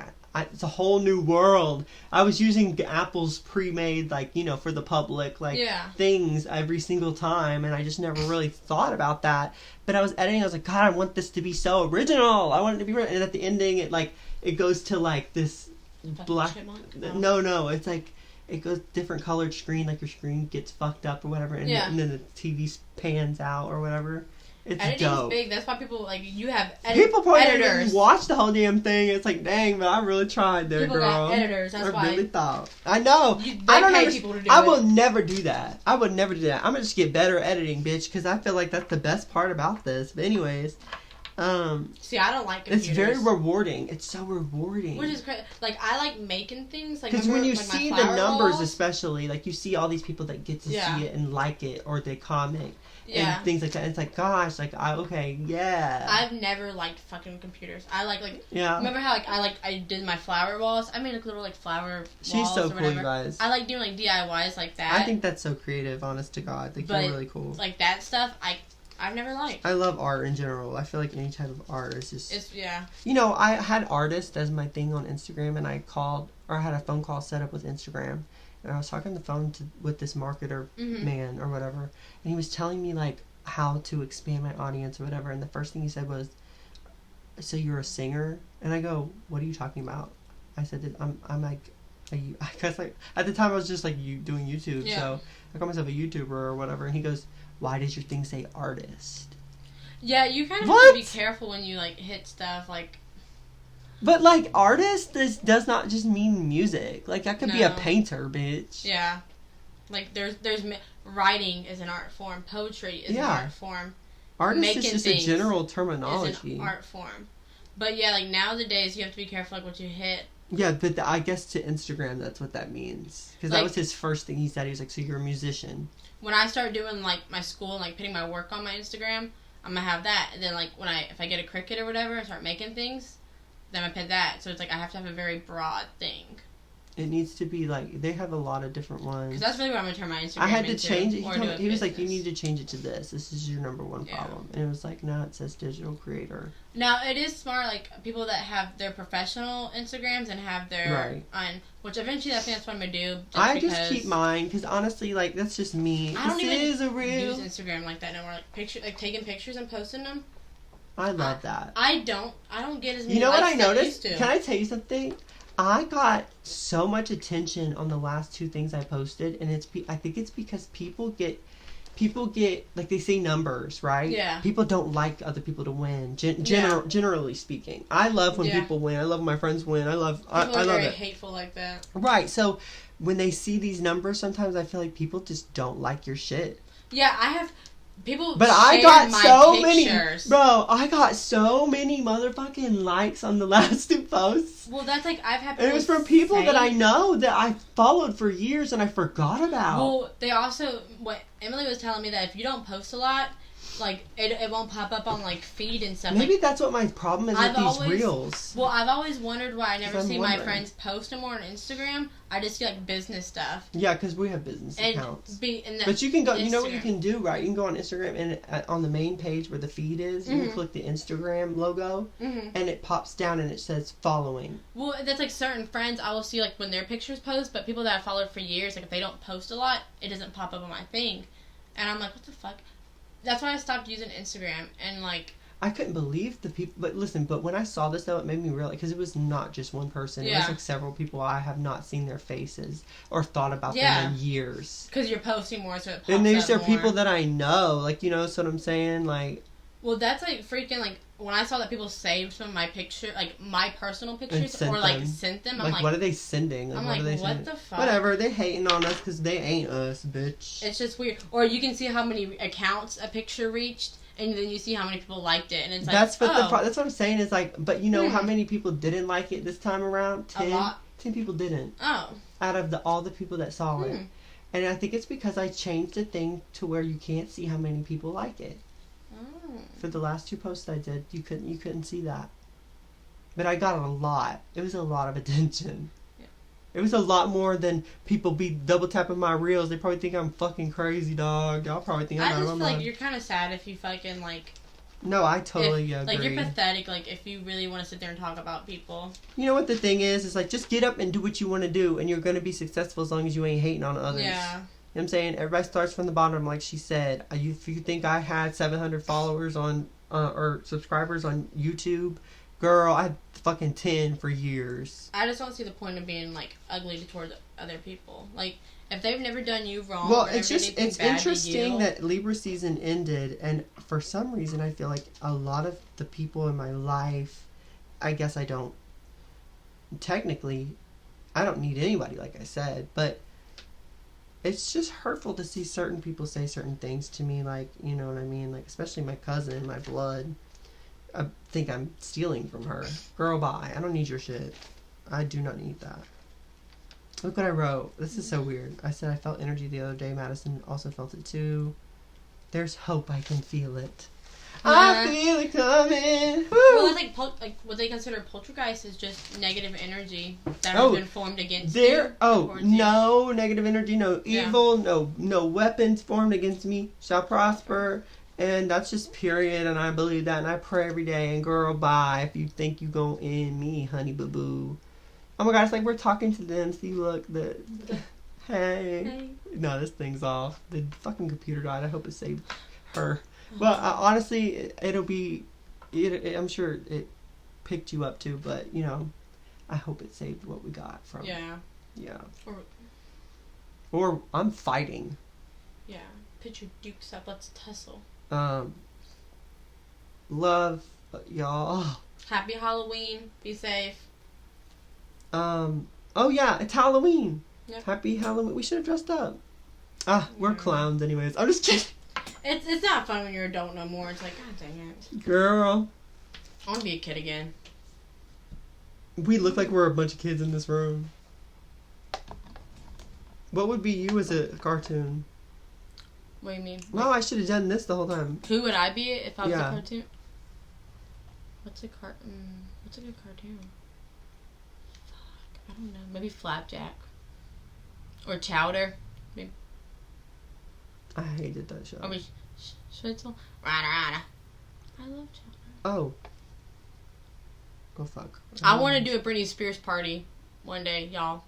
it's a whole new world. I was using Apple's pre-made, like, you know, for the public, like, things every single time, and I just never really thought about that. But I was editing, I was like, God, I want this to be so original. I want it to be original. And at the ending, it goes to, like, this black... No, it's like... It goes different colored screen, like your screen gets fucked up or whatever, and then the TV pans out or whatever. It's Editing's dope. big. That's why people like you have people probably editors. Didn't watch the whole damn thing. It's like, dang, but I really tried there, people girl. Got editors. That's why. I really thought. I know. They I don't pay know. People to do I will never do that. I would never do that. I'm gonna just get better at editing, bitch, because I feel like that's the best part about this. But anyways, see, I don't like computers. It's very rewarding. It's so rewarding. Which is crazy. Like I like making things. Like because when you like, see the numbers, especially like you see all these people that get to see it and like it or they comment. And things like that. It's like, gosh, like, I've never liked fucking computers. I like, remember how, like, I did my flower walls? I made, like, little, like, flower walls. She's so cool, you guys. I like doing, like, DIYs like that. I think that's so creative, honest to God. Like, you're really cool. Like, that stuff, I've never liked. I love art in general. I feel like any type of art is just... Yeah. You know, I had artists as my thing on Instagram, and I had a phone call set up with Instagram. And I was talking on the phone with this marketer man or whatever, and he was telling me like how to expand my audience or whatever. And the first thing he said was, "So you're a singer?" And I go, "What are you talking about?" I said, "I'm like, I guess like at the time I was just like doing YouTube, so I call myself a YouTuber or whatever." And he goes, "Why does your thing say artist?" Yeah, you kind of have to be careful when you like hit stuff like. But, like, artist does not just mean music. Like, I could be a painter, bitch. Yeah. Like, there's writing is an art form. Poetry is an art form. Artist is just a general terminology. Is an art form. But, yeah, like, nowadays, you have to be careful, like, what you hit. Yeah, but I guess to Instagram, that's what that means. Because that was his first thing he said. He was like, so you're a musician. When I start doing, like, my school and, like, putting my work on my Instagram, I'm going to have that. And then, like, if I get a Cricut or whatever and start making things... Then I put that, so it's like I have to have a very broad thing. It needs to be like they have a lot of different ones. Because that's really what I'm gonna turn my Instagram into. I had to change it. He was like, "You need to change it to this. This is your number one problem." And it was like, "No, it says digital creator." Now it is smart, like people that have their professional Instagrams and have their on, which eventually I think that's what I'm gonna do. Just keep mine because honestly, like that's just me. I don't even use Instagram like that no more. Like taking pictures and posting them. I love that. I don't get as many. You know what I noticed? Can I tell you something? I got so much attention on the last 2 things I posted, and I think it's because people get like they say numbers, right? Yeah. People don't like other people to win. Generally speaking, I love when people win. I love when my friends win. I love very it. Hateful like that. Right. So when they see these numbers, sometimes I feel like people just don't like your shit. Yeah, I have. People But I shared got my so pictures. many, bro. I got so many motherfucking likes on the last 2 posts. Well, that's like I've had. And it was from people that I know that I followed for years and I forgot about. Well, they also what Emily was telling me that if you don't post a lot, like it won't pop up on like feed and stuff. Maybe like, that's what my problem is with these reels. Well, I've always wondered why I never see my wondering. friends post them more on Instagram. I just see like business stuff. Yeah, because we have business accounts. But you can go. You know what you can do, right? You can go on Instagram and on the main page where the feed is, you can click the Instagram logo, and it pops down and it says following. Well, that's like certain friends I will see like when their pictures post, but people that I've followed for years, like if they don't post a lot, it doesn't pop up on my thing, and I'm like, what the fuck? That's why I stopped using Instagram and like. I couldn't believe the people, but listen, but when I saw this though, it made me realize, because it was not just one person, it was like several people. I have not seen their faces or thought about them in years. Because you're posting more, so it pops and these up are more. people that I know, like, you know, so what I'm saying, like. Well, that's like freaking like when I saw that people saved some of my picture, like my personal pictures, or like sent them. I'm like, what are they sending? Like, I'm what like, are they what sending? the fuck? Whatever, they hating on us because they ain't us, bitch. It's just weird. Or you can see how many accounts a picture reached. And then you see how many people liked it, and it's like, that's what I'm saying is like, but you know how many people didn't like it this time around? 10? A lot. 10 people didn't. Oh. Out of all the people that saw it, and I think it's because I changed the thing to where you can't see how many people like it. Oh. For the last 2 posts I did, you couldn't see that, but I got a lot. It was a lot of attention. It was a lot more than people be double tapping my reels. They probably think I'm fucking crazy, dog. Y'all probably think I'm out of my mind. I just feel like you're kind of sad if you fucking like. No, I totally agree. Like you're pathetic. Like if you really want to sit there and talk about people. You know what the thing is? It's like just get up and do what you want to do, and you're gonna be successful as long as you ain't hating on others. Yeah. You know what I'm saying? Everybody starts from the bottom, like she said. If you think I had 700 followers on or subscribers on YouTube. Girl, I had fucking 10 for years. I just don't see the point of being like ugly towards other people. Like if they've never done you wrong. Well, it's interesting that Libra season ended, and for some reason I feel like a lot of the people in my life, I guess I don't. Technically, I don't need anybody, like I said, but it's just hurtful to see certain people say certain things to me, like, you know what I mean, like especially my cousin, my blood. I think I'm stealing from her. Girl, bye. I don't need your shit. I do not need that. Look what I wrote. This is so weird. I said I felt energy the other day. Madison also felt it too. There's hope. I can feel it. Yeah. I feel it coming. Woo! Well, it's like what they consider poltergeist is just negative energy that has been formed against you. No negative energy, no evil, no weapons formed against me shall prosper. And that's just period, and I believe that, and I pray every day, and girl, bye, if you think you gon' end me, honey boo-boo. Oh my god, it's like we're talking to them, see, look, hey. No, this thing's off. The fucking computer died, I hope it saved her. Well, honestly, it'll be, I'm sure it picked you up too, but, you know, I hope it saved what we got from. Yeah. Or I'm fighting. Yeah, put your dukes up, let's tussle. Love y'all. Happy Halloween. Be safe. Oh yeah, it's Halloween. Yep. Happy Halloween. We should have dressed up. We're clowns anyways. I'm just kidding. It's not fun when you're an adult no more. It's like, god dang it. Girl. I want to be a kid again. We look like we're a bunch of kids in this room. What would be you as a cartoon? What do you mean? No, I should have done this the whole time. Who would I be if I was a cartoon? What's a good cartoon? Fuck, I don't know. Maybe Flapjack. Or Chowder. Maybe. I hated that show. Or Schnitzel. Rada. I love Chowder. Oh. Go fuck. I want to do a Britney Spears party one day, y'all.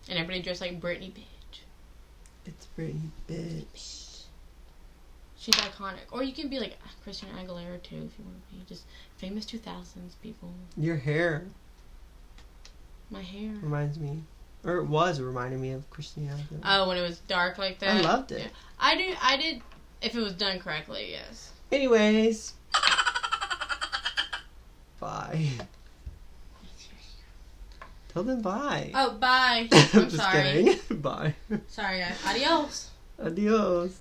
And everybody dressed like Britney, bitch. It's Britney, bitch. She's iconic. Or you can be like Christina Aguilera too if you want to be. Just famous 2000s people. Your hair. My hair. Reminds me. Or it was reminding me of Christina Aguilera. Oh, when it was dark like that? I loved it. Yeah. I did, if it was done correctly, yes. Anyways. Bye. Tell them bye. Oh, bye. I'm I'm just sorry. kidding. Bye. Sorry, guys. Adios. Adios.